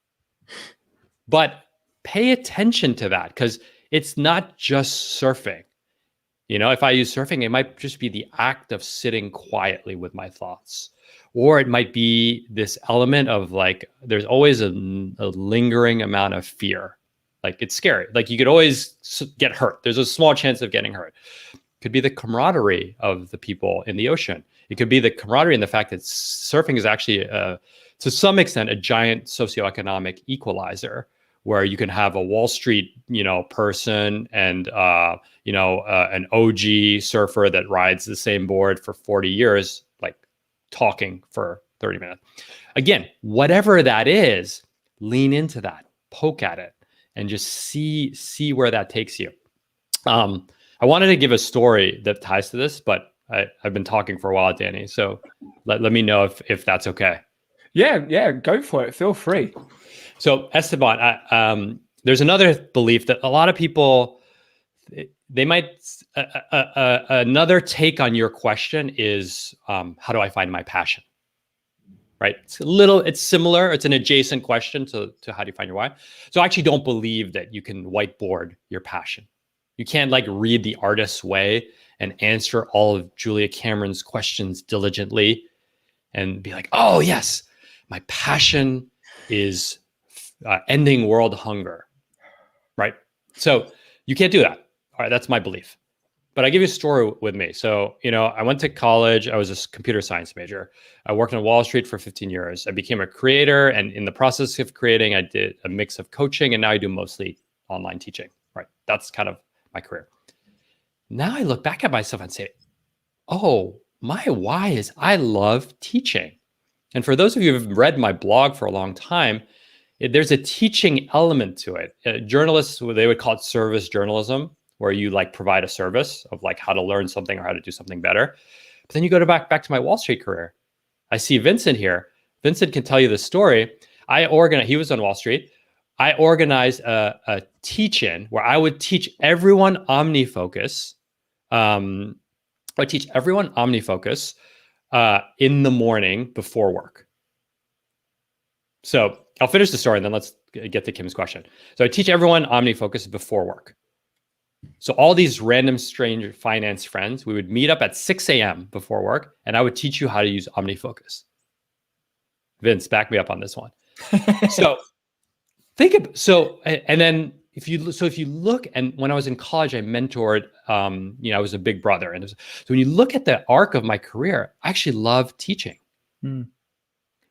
Speaker 2: but pay attention to that, because it's not just surfing. If I use surfing, it might just be the act of sitting quietly with my thoughts. Or it might be this element of like, there's always a lingering amount of fear. Like, it's scary. Like, you could always get hurt. There's a small chance of getting hurt. It could be the camaraderie of the people in the ocean. It could be the camaraderie in the fact that surfing is actually, to some extent, a giant socioeconomic equalizer, where you can have a Wall Street, person and, an OG surfer that rides the same board for 40 years, like talking for 30 minutes. Again, whatever that is, lean into that, poke at it, and just see where that takes you. I wanted to give a story that ties to this, but I've been talking for a while, Danny. So let me know if that's okay.
Speaker 1: Yeah, go for it. Feel free.
Speaker 2: So Esteban, there's another belief that a lot of people, they might, another take on your question is, how do I find my passion? Right? It's similar. It's an adjacent question to how do you find your why? So I actually don't believe that you can whiteboard your passion. You can't like read The Artist's Way and answer all of Julia Cameron's questions diligently and be like, oh yes, my passion is ending world hunger, right? So you can't do that. All right, that's my belief. But I give you a story with me. So, I went to college. I was a computer science major. I worked on Wall Street for 15 years. I became a creator. And in the process of creating, I did a mix of coaching. And now I do mostly online teaching, right? That's kind of my career. Now I look back at myself and say, oh, my why is I love teaching. And for those of you who have read my blog for a long time, there's a teaching element to it. Journalists, they would call it service journalism, where you like provide a service of like how to learn something or how to do something better. But then you go back to my Wall Street career. I see Vincent here. Vincent can tell you the story. He was on Wall Street. I organized a teach-in where I would teach everyone Omnifocus. I teach everyone Omnifocus in the morning before work. So I'll finish the story and then let's get to Kim's question. So I teach everyone Omnifocus before work. So all these random stranger finance friends, we would meet up at 6 a.m. before work, and I would teach you how to use Omnifocus. Vince, back me up on this one. So and then if you look, and when I was in college, I mentored, I was a big brother. And so when you look at the arc of my career, I actually love teaching.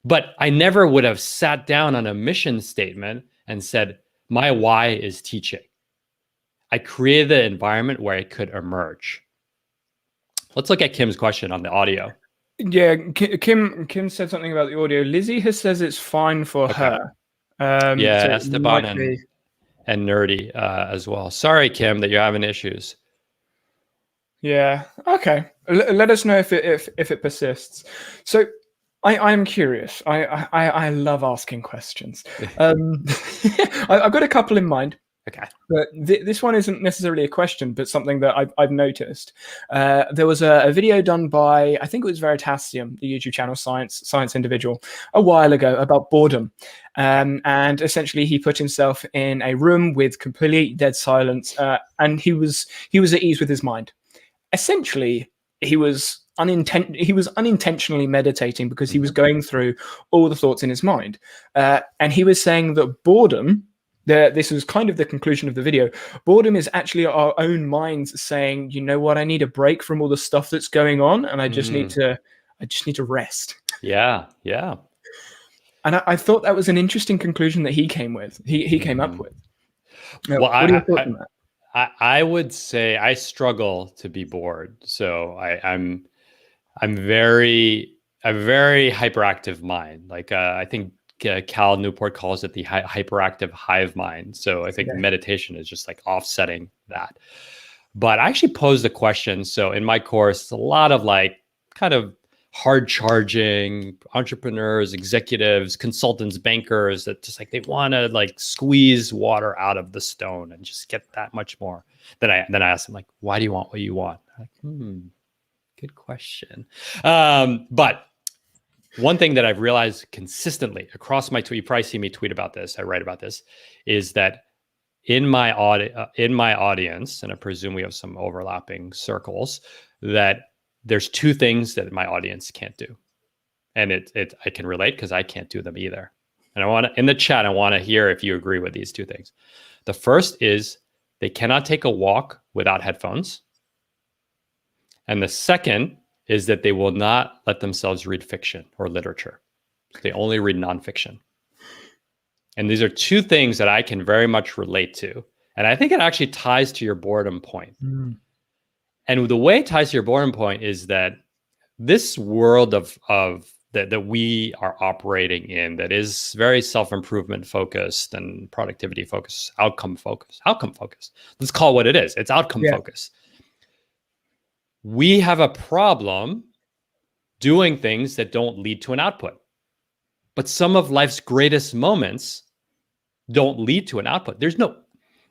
Speaker 2: But I never would have sat down on a mission statement and said, My why is teaching. I created the environment where it could emerge. Let's look at Kim's question on the audio.
Speaker 1: Yeah, Kim said something about the audio. Lizzie has says it's fine for her.
Speaker 2: Yeah,
Speaker 1: so
Speaker 2: Esteban and Nerdy as well. Sorry, Kim, that you're having issues.
Speaker 1: Yeah. Okay. Let us know if it persists. So I'm curious. I love asking questions. I've got a couple in mind.
Speaker 2: Okay.
Speaker 1: But this one isn't necessarily a question, but something that I've noticed. There was a video done by, I think it was Veritasium, the YouTube channel Science Individual, a while ago about boredom. And essentially he put himself in a room with complete dead silence, and he was at ease with his mind. Essentially, he was unintentionally meditating because he was going through all the thoughts in his mind. And he was saying that boredom, this was kind of the conclusion of the video, boredom is actually our own minds saying, you know what, I need a break from all the stuff that's going on, and I just need to rest.
Speaker 2: Yeah.
Speaker 1: And I thought that was an interesting conclusion that he came with. He came up with. Now,
Speaker 2: well,
Speaker 1: what are your thoughts on that?
Speaker 2: I would say I struggle to be bored. So I'm very hyperactive mind. Like I think Cal Newport calls it the hyperactive hive mind. So I think meditation is just like offsetting that. But I actually posed the question. So in my course, a lot of like kind of hard charging entrepreneurs, executives, consultants, bankers that just like they want to like squeeze water out of the stone and just get that much more. Then I asked them like, why do you want what you want? I'm like, good question. But one thing that I've realized consistently across my tweet, you probably see me tweet about this, I write about this, is that in my audience, and I presume we have some overlapping circles, that there's two things that my audience can't do. And I can relate because I can't do them either. And I want to, in the chat, I want to hear if you agree with these two things. The first is they cannot take a walk without headphones. And the second is that they will not let themselves read fiction or literature. They only read nonfiction. And these are two things that I can very much relate to. And I think it actually ties to your boredom point. And the way it ties to your boredom point is that this world of that we are operating in, that is very self-improvement focused and productivity focused, outcome focused. Let's call it what it is. It's outcome focused. We have a problem doing things that don't lead to an output. But some of life's greatest moments don't lead to an output.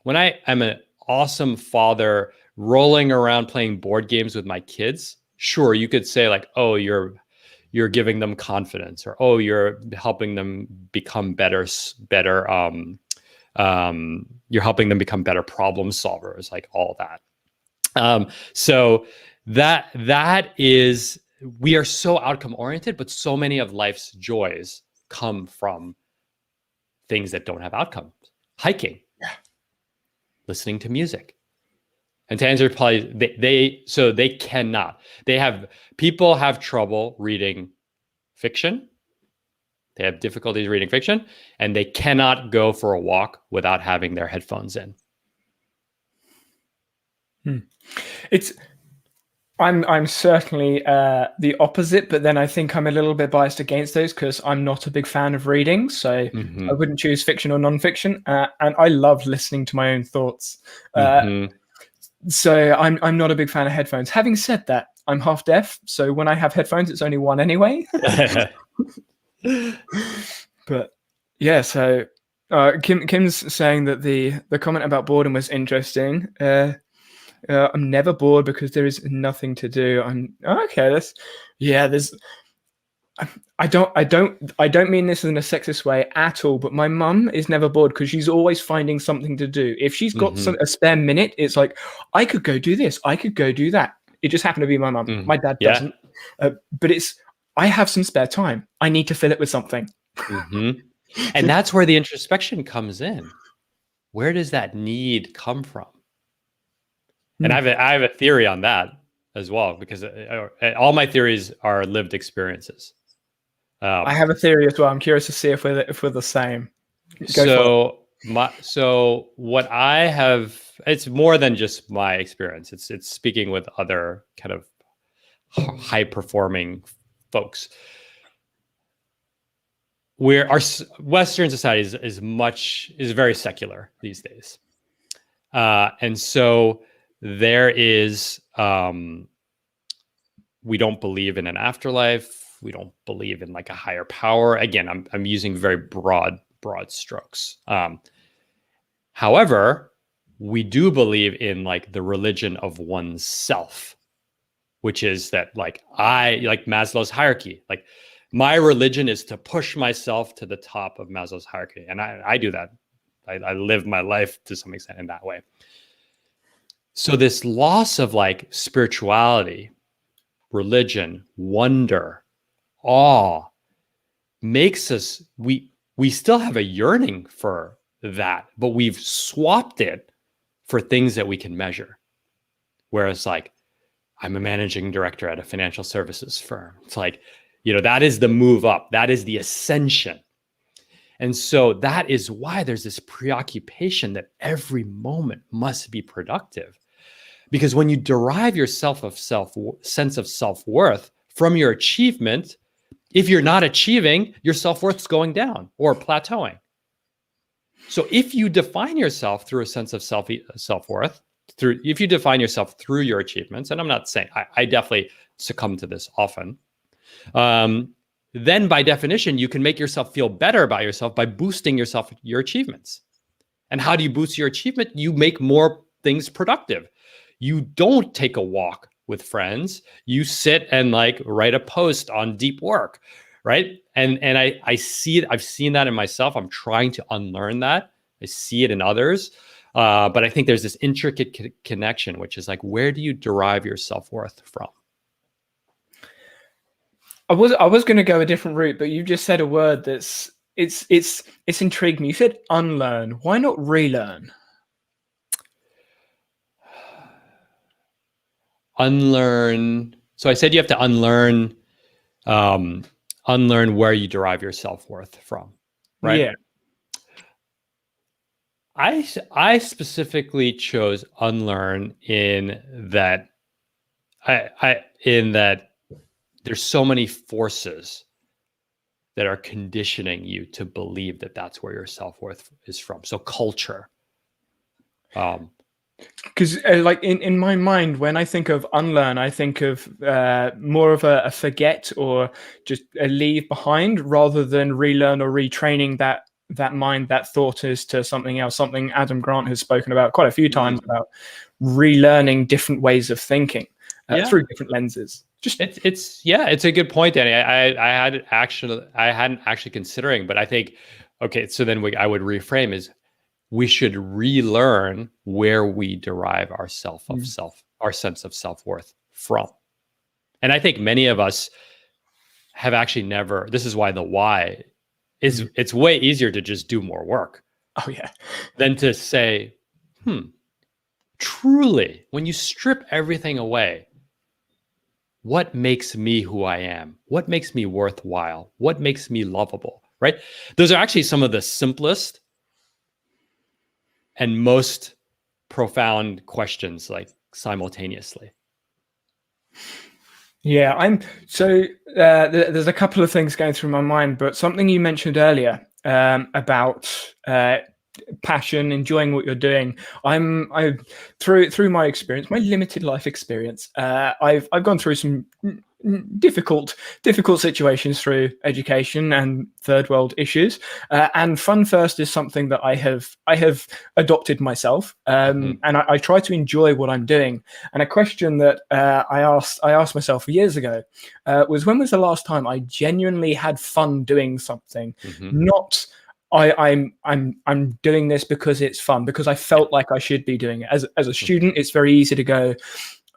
Speaker 2: When I am an awesome father rolling around playing board games with my kids, sure, you could say like, oh, you're giving them confidence, or oh, you're helping them become better you're helping them become better problem solvers, like all that. So that is, we are so outcome oriented, but so many of life's joys come from things that don't have outcomes. Hiking, listening to music. And to answer probably, they cannot. People have trouble reading fiction. They have difficulties reading fiction, and they cannot go for a walk without having their headphones in.
Speaker 1: I'm certainly the opposite, but then I think I'm a little bit biased against those because I'm not a big fan of reading, so I wouldn't choose fiction or nonfiction, and I love listening to my own thoughts. So I'm not a big fan of headphones. Having said that, I'm half deaf, so when I have headphones, it's only one anyway. But yeah, so Kim's saying that the comment about boredom was interesting. I'm never bored because there is nothing to do. I don't mean this in a sexist way at all, but my mum is never bored because she's always finding something to do. If she's got a spare minute, it's like, I could go do this, I could go do that. It just happened to be my mum. My dad doesn't. But I have some spare time. I need to fill it with something.
Speaker 2: And that's where the introspection comes in. Where does that need come from? And I have a theory on that as well, because all my theories are lived experiences.
Speaker 1: I have a theory as well. I'm curious to see if we're the same.
Speaker 2: So So what I have, it's more than just my experience. It's speaking with other kind of high performing folks. Where our Western society is very secular these days, and so there is we don't believe in an afterlife. We don't believe in like a higher power. Again, I'm using very broad strokes. However, we do believe in like the religion of oneself, which is that like Maslow's hierarchy. Like my religion is to push myself to the top of Maslow's hierarchy, and I do that. I live my life to some extent in that way. So this loss of like spirituality, religion, wonder, awe makes us, we still have a yearning for that, but we've swapped it for things that we can measure. Whereas like, I'm a managing director at a financial services firm. It's like, that is the move up. That is the ascension. And so that is why there's this preoccupation that every moment must be productive. Because when you derive your sense of self-worth from your achievement, if you're not achieving, your self-worth is going down or plateauing. So if you define yourself through a sense of self-worth, if you define yourself through your achievements, and I'm not saying, I definitely succumb to this often, then by definition, you can make yourself feel better about yourself by boosting your achievements. And how do you boost your achievement? You make more things productive. You don't take a walk with friends. You sit and like write a post on deep work, right? And I see it. I've seen that in myself. I'm trying to unlearn that. I see it in others. But I think there's this intricate connection, which is like, where do you derive your self-worth from?
Speaker 1: I was going to go a different route, but you just said a word that's it's intrigued me. You said unlearn. Why not relearn?
Speaker 2: Unlearn. So I said you have to unlearn where you derive your self-worth from, right?
Speaker 1: Yeah.
Speaker 2: I specifically chose unlearn in that there's so many forces that are conditioning you to believe that that's where your self-worth is from. So culture.
Speaker 1: Because like in my mind, when I think of unlearn, I think of more of a forget or just a leave behind rather than relearn or retraining that mind, that thought is to something else, something Adam Grant has spoken about quite a few times about relearning different ways of thinking through different lenses. It's a good point, Danny. I hadn't actually considering, but I think, okay, so then I would reframe is we should relearn where we derive our our sense of self-worth from. And I think many of us have actually never, this is why the why is, it's way easier to just do more work. Oh yeah.
Speaker 2: Than to say, truly, when you strip everything away, what makes me who I am? What makes me worthwhile? What makes me lovable, right? Those are actually some of the simplest and most profound questions, like simultaneously.
Speaker 1: Yeah, there's a couple of things going through my mind, but something you mentioned earlier about passion, enjoying what you're doing. I through my experience, my limited life experience, I've gone through some difficult situations through education and third world issues, and fun first is something that I have adopted myself, and I try to enjoy what I'm doing. And a question that I asked myself years ago was, when was the last time I genuinely had fun doing something? Not I'm doing this because it's fun, because I felt like I should be doing it. As a student, it's very easy to go,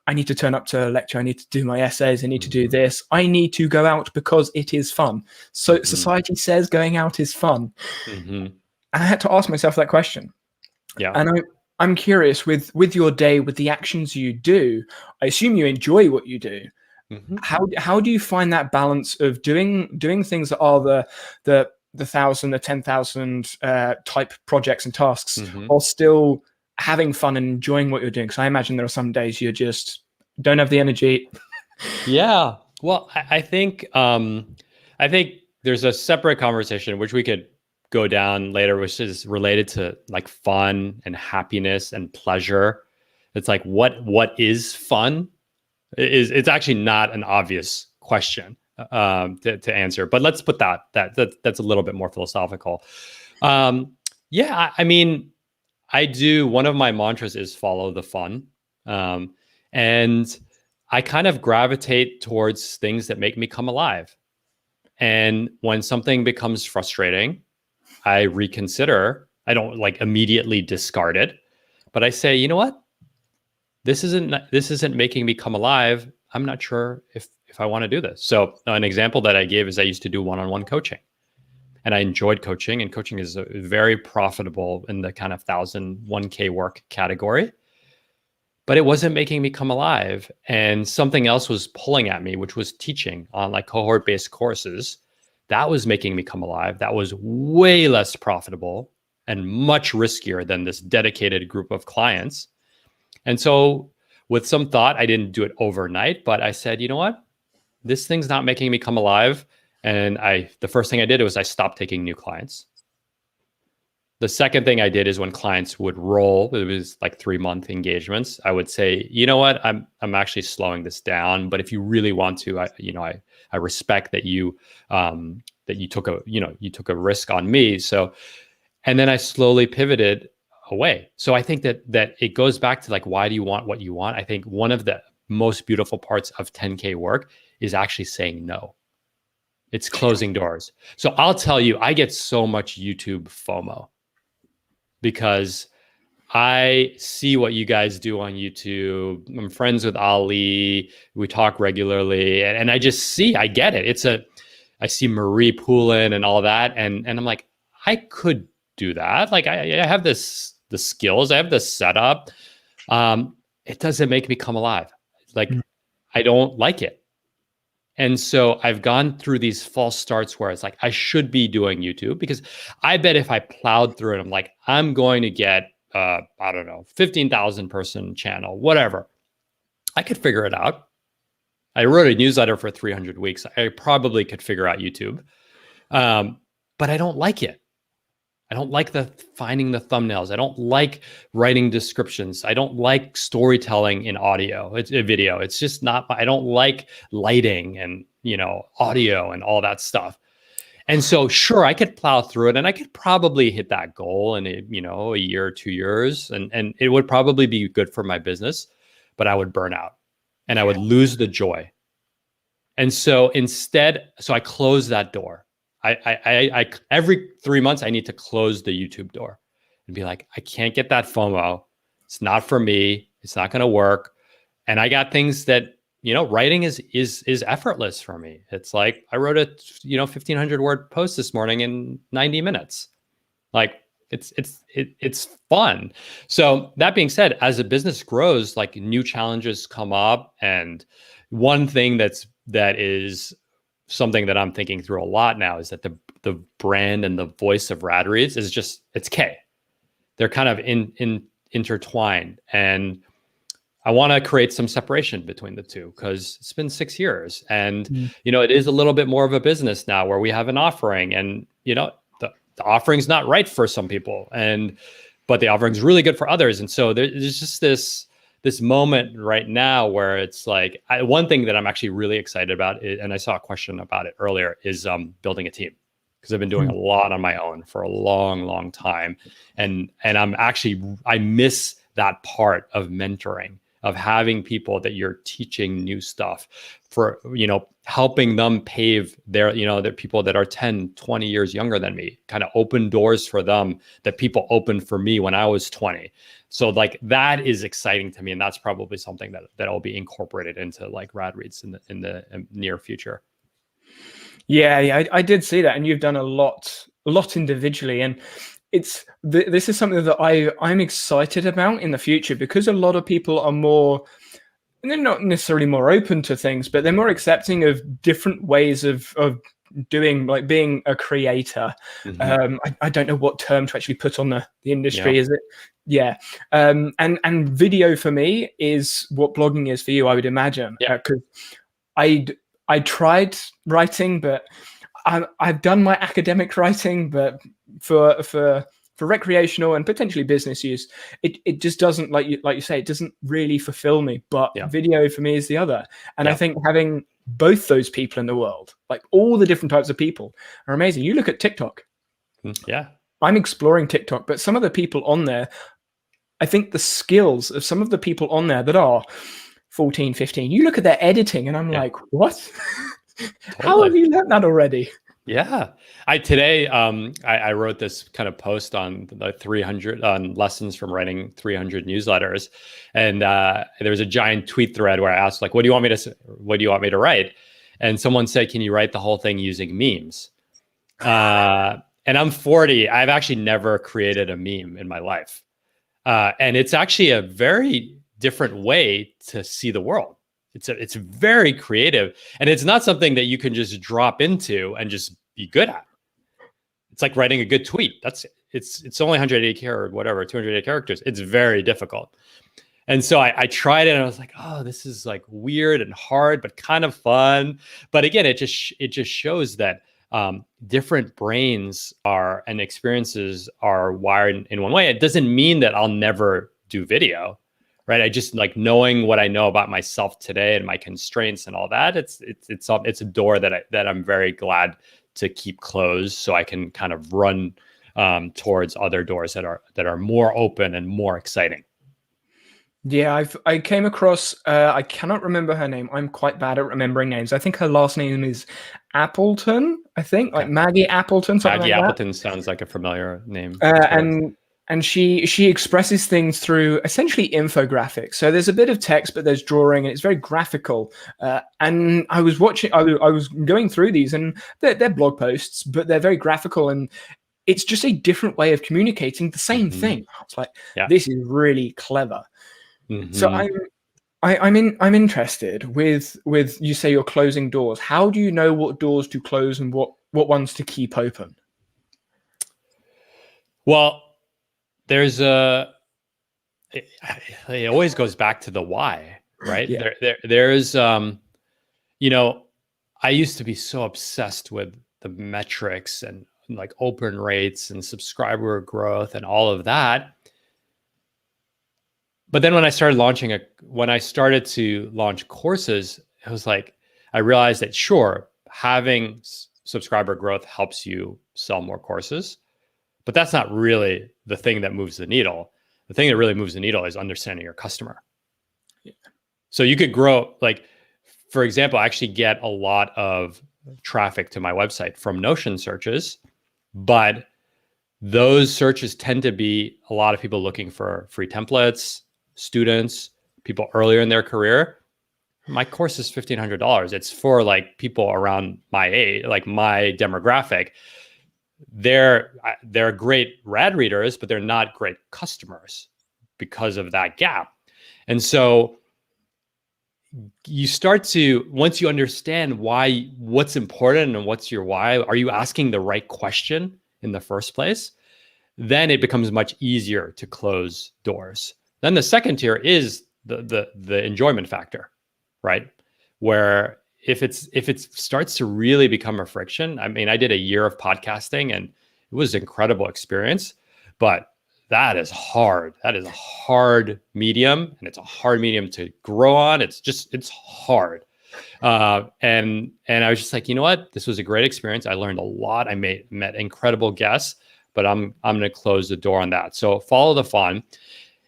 Speaker 1: I need to turn up to a lecture, I need to do my essays, I need to do this. I need to go out because it is fun. So society says going out is fun. And I had to ask myself that question. Yeah. And I'm curious, with your day, with the actions you do, I assume you enjoy what you do. How do you find that balance of doing things that are the 1,000, the 10,000 type projects and tasks
Speaker 2: Mm-hmm.
Speaker 1: while still having fun and enjoying what you're doing? Because I imagine there are some days you just don't have the energy.
Speaker 2: Yeah. Well, I think there's a separate conversation which we could go down later, which is related to like fun and happiness and pleasure. It's like what is fun? It's actually not an obvious question to answer, but let's put that's a little bit more philosophical. Yeah, I mean, I do. One of my mantras is follow the fun, and I kind of gravitate towards things that make me come alive. And when something becomes frustrating, I reconsider. I don't like immediately discard it, but I say, you know what? This isn't making me come alive. I'm not sure if I want to do this. So an example that I gave is I used to do one-on-one coaching, and I enjoyed coaching, and coaching is very profitable in the kind of 1,000-1K work category. But it wasn't making me come alive. And something else was pulling at me, which was teaching on like cohort-based courses. That was making me come alive. That was way less profitable and much riskier than this dedicated group of clients. And so with some thought, I didn't do it overnight, but I said, you know what? This thing's not making me come alive. And the first thing I did was I stopped taking new clients. The second thing I did is when clients would roll, it was like 3-month engagements. I would say, you know what, I'm actually slowing this down. But if you really want to, I respect that you took a risk on me. So, and then I slowly pivoted away. So I think that it goes back to like, why do you want what you want? I think one of the most beautiful parts of 10K work is actually saying no. It's closing doors. So I'll tell you, I get so much YouTube FOMO, because I see what you guys do on YouTube. I'm friends with Ali. We talk regularly, and I just see, I get it. I see Marie Poulin and all that. And I'm like, I could do that. Like I have the skills, I have the setup. It doesn't make me come alive. Like I don't like it. And so I've gone through these false starts where it's like, I should be doing YouTube, because I bet if I plowed through it, I'm like, I'm going to get, I don't know, 15,000 person channel, whatever. I could figure it out. I wrote a newsletter for 300 weeks. I probably could figure out YouTube. But I don't like it. I don't like finding the thumbnails. I don't like writing descriptions. I don't like storytelling in audio. It's a video. It's just not, I don't like lighting and, audio and all that stuff. And so sure, I could plow through it, and I could probably hit that goal in a year or 2 years, and it would probably be good for my business, but I would burn out and I would lose the joy. And so instead, I closed that door. I every 3 months, I need to close the YouTube door and be like, I can't get that FOMO. It's not for me. It's not going to work. And I got things that, writing is effortless for me. It's like, I wrote a, 1,500 word post this morning in 90 minutes. Like it's fun. So that being said, as a business grows, like new challenges come up. And one thing that is something that I'm thinking through a lot now is that the brand and the voice of Rad Reads is it's Khe. They're kind of intertwined, and I want to create some separation between the two, because it's been 6 years, and it is a little bit more of a business now where we have an offering, and the offering's not right for some people, but the offering's really good for others. And so there's just this moment right now where it's like, one thing that I'm actually really excited about, and I saw a question about it earlier, is building a team, because I've been doing a lot on my own for a long, long time. And I miss that part of mentoring, of having people that you're teaching new stuff for, helping them pave their people that are 10, 20 years younger than me, kind of open doors for them that people opened for me when I was 20. So like that is exciting to me, and that's probably something that will be incorporated into like Rad Reads in the near future.
Speaker 1: Yeah, I did see that, and you've done a lot individually, and this is something that I'm excited about in the future, because a lot of people are more, and they're not necessarily more open to things, but they're more accepting of different ways of doing, like being a creator. I don't know what term to actually put on the industry. Is it? Yeah. And video for me is what blogging is for you, I would imagine. Because I tried writing, but I've done my academic writing, but for recreational and potentially business use, it just doesn't, like you say, it doesn't really fulfill me. But video for me is the other. And I think having both those people in the world, like all the different types of people, are amazing. You look at TikTok.
Speaker 2: Yeah.
Speaker 1: I'm exploring TikTok, but some of the people on there, I think the skills of some of the people on there that are 14, 15, you look at their editing and I'm like, what? How have you learned that already?
Speaker 2: Yeah. I wrote this kind of post on the 300 lessons from writing 300 newsletters. And there was a giant tweet thread where I asked, like, what do you want me to write? And someone said, can you write the whole thing using memes? And I'm 40. I've actually never created a meme in my life. And it's actually a very different way to see the world. It's very creative, and it's not something that you can just drop into and just be good at. It's like writing a good tweet. It's only 180 or whatever, 280 characters. It's very difficult. And so I tried it and I was like, oh, this is like weird and hard, but kind of fun. But again, it just shows that different brains and experiences are wired in one way. It doesn't mean that I'll never do video, right? I just like knowing what I know about myself today and my constraints and all that. It's a door that I'm very glad to keep closed, so I can kind of run towards other doors that are more open and more exciting.
Speaker 1: Yeah, I came across, I cannot remember her name. I'm quite bad at remembering names. I think her last name is Appleton, like Maggie Appleton, something
Speaker 2: Maggie
Speaker 1: like
Speaker 2: Appleton
Speaker 1: that.
Speaker 2: sounds like a familiar name.
Speaker 1: And she expresses things through essentially infographics. So there's a bit of text, but there's drawing, and it's very graphical. And I was going through these, and they're blog posts, but they're very graphical, and it's just a different way of communicating the same thing. It's like, this is really clever. So I'm interested with you say you're closing doors. How do you know what doors to close and what ones to keep open?
Speaker 2: Well, there's it always goes back to the why, right? There's I used to be so obsessed with the metrics and like open rates and subscriber growth and all of that. But then when I started to launch courses, it was like, I realized that sure, having subscriber growth helps you sell more courses, but that's not really the thing that moves the needle. The thing that really moves the needle is understanding your customer. Yeah. So you could grow, like, for example, I actually get a lot of traffic to my website from Notion searches, but those searches tend to be a lot of people looking for free templates, students, people earlier in their career. My course is $1,500. It's for like people around my age, like my demographic. They're great rad readers, but they're not great customers because of that gap. And so you start to, once you understand what's important and what's your why, are you asking the right question in the first place? Then it becomes much easier to close doors. Then the second tier is the enjoyment factor, right? Where if it starts to really become a friction, I mean, I did a year of podcasting and it was an incredible experience, but that is hard. That is a hard medium, and it's a hard medium to grow on. It's hard. And I was just like, you know what? This was a great experience. I learned a lot. I met incredible guests, but I'm going to close the door on that. So follow the fun.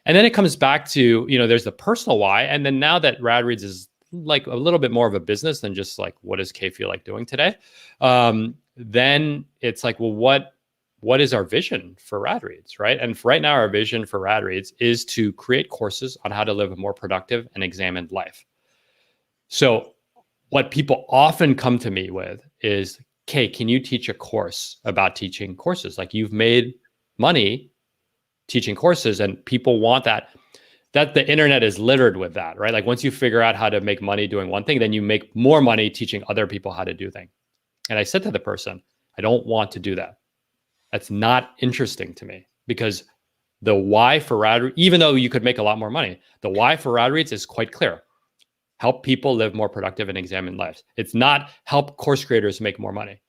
Speaker 2: And then it comes back to, there's the personal why. And then now that RadReads is like a little bit more of a business than just like, what does Khe feel like doing today? Then it's like, well, what is our vision for RadReads, right? And right now, our vision for RadReads is to create courses on how to live a more productive and examined life. So what people often come to me with is, Khe, can you teach a course about teaching courses? Like, you've made money teaching courses and people want that the internet is littered with that, right? Like, once you figure out how to make money doing one thing, then you make more money teaching other people how to do things. And I said to the person, I don't want to do that. That's not interesting to me, because the why for rad, even though you could make a lot more money, the why for rad reads is quite clear. Help people live more productive and examined lives. It's not help course creators make more money.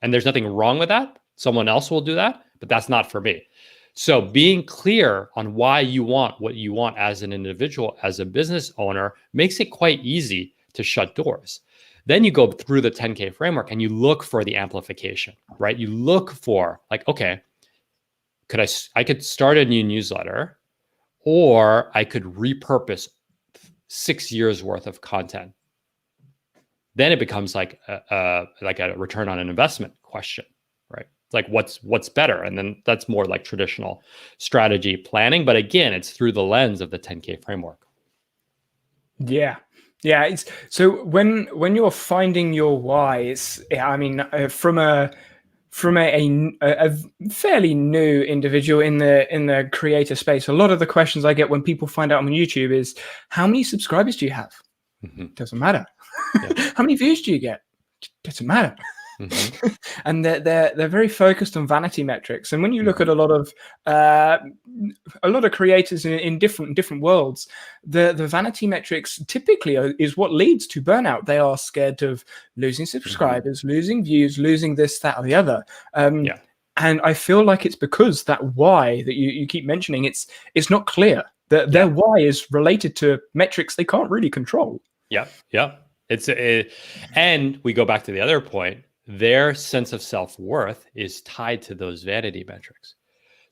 Speaker 2: And there's nothing wrong with that. Someone else will do that, but that's not for me. So being clear on why you want what you want as an individual, as a business owner, makes it quite easy to shut doors. Then you go through the 10K framework and you look for the amplification, right? You look for like, okay, I could start a new newsletter, or I could repurpose 6 years worth of content. Then it becomes like a return on an investment question, right? It's like what's better, and then that's more like traditional strategy planning. But again, it's through the lens of the 10K framework.
Speaker 1: Yeah. It's so when you're finding your why, it's from a fairly new individual in the creator space, a lot of the questions I get when people find out I'm on YouTube is, how many subscribers do you have?
Speaker 2: Mm-hmm.
Speaker 1: Doesn't matter.
Speaker 2: Yeah.
Speaker 1: How many views do you get? Doesn't matter.
Speaker 2: Mm-hmm.
Speaker 1: And they're very focused on vanity metrics. And when you look at a lot of creators in different worlds, the vanity metrics typically is what leads to burnout. They are scared of losing subscribers, losing views, losing this, that, or the other. And I feel like it's because that why that you keep mentioning, it's not clear. Their why is related to metrics they can't really control.
Speaker 2: Yeah. And we go back to the other point. Their sense of self-worth is tied to those vanity metrics.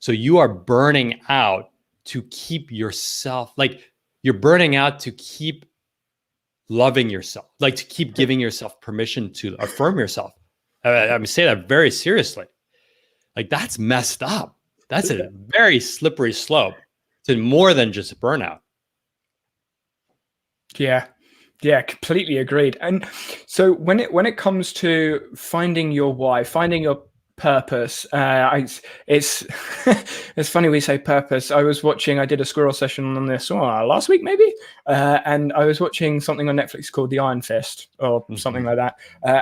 Speaker 2: So you are burning out to keep yourself, like you're burning out to keep loving yourself, like to keep giving yourself permission to affirm yourself. I say that very seriously. Like that's messed up. That's a very slippery slope to more than just burnout.
Speaker 1: Yeah, completely agreed. And so when it comes to finding your why, finding your purpose, it's it's funny we say purpose. I did a squirrel session on this last week maybe, and I was watching something on Netflix called The Iron Fist or something like that,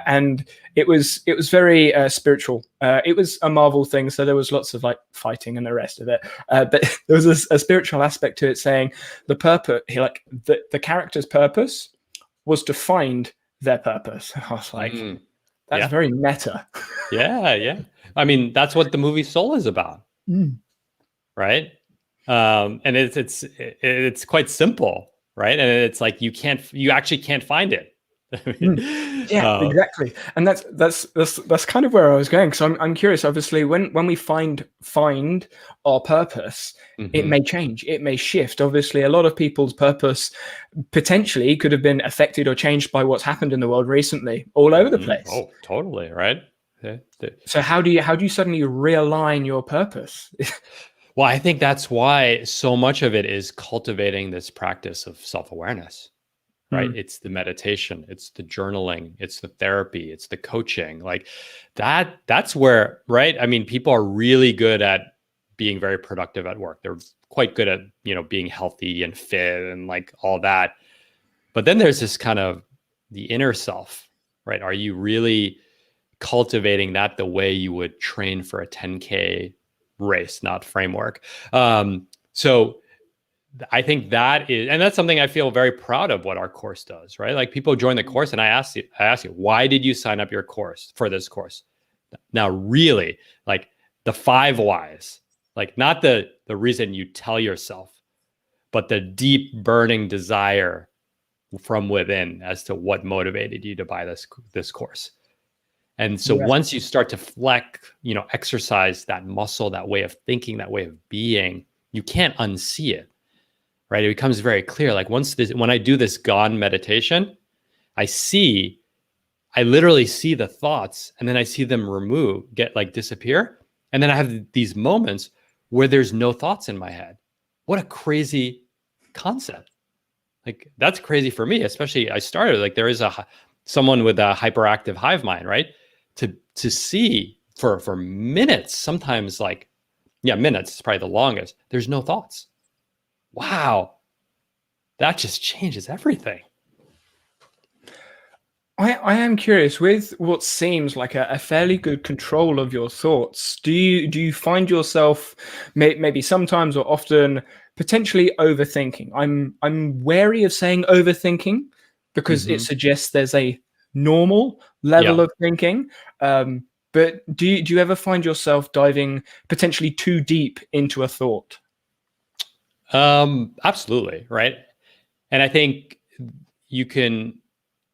Speaker 1: and it was very spiritual. It was a Marvel thing, so there was lots of like fighting and the rest of it, but there was a spiritual aspect to it, saying the purpose, like the character's purpose was to find their purpose. I was like, that's very meta.
Speaker 2: Yeah. I mean, that's what the movie Soul is about, right? And it's quite simple, right? And it's like you actually can't find it.
Speaker 1: Exactly. And that's kind of where I was going. So I'm curious. Obviously, when we find our purpose, it may change, it may shift. Obviously, a lot of people's purpose potentially could have been affected or changed by what's happened in the world recently, all over the place.
Speaker 2: Oh, totally, right? Yeah.
Speaker 1: So how do you suddenly realign your purpose?
Speaker 2: Well, I think that's why so much of it is cultivating this practice of self-awareness. Right. It's the meditation, it's the journaling, it's the therapy, it's the coaching, like that's where, right? I mean, people are really good at being very productive at work. They're quite good at, being healthy and fit and like all that. But then there's this kind of the inner self, right? Are you really cultivating that the way you would train for a 10K race, not framework? So I think that is, and that's something I feel very proud of what our course does, right? Like people join the course and I ask you, why did you sign up your course for this course? Now, really, like the 5 whys, like not the reason you tell yourself, but the deep burning desire from within as to what motivated you to buy this course. And so once you start to exercise that muscle, that way of thinking, that way of being, you can't unsee it. Right? It becomes very clear. Like when I do this gone meditation, I literally see the thoughts and then I see them disappear. And then I have these moments where there's no thoughts in my head. What a crazy concept. Like that's crazy for me, especially I started like there is someone with a hyperactive hive mind, right? To see for minutes, sometimes minutes is probably the longest. There's no thoughts. Wow, that just changes everything.
Speaker 1: I am curious with what seems like a fairly good control of your thoughts. Do you find yourself maybe sometimes or often potentially overthinking? I'm wary of saying overthinking because it
Speaker 2: Hmm.
Speaker 1: suggests there's a normal level
Speaker 2: Yeah.
Speaker 1: of thinking. But do you ever find yourself diving potentially too deep into a thought?
Speaker 2: Absolutely. Right. And I think you can,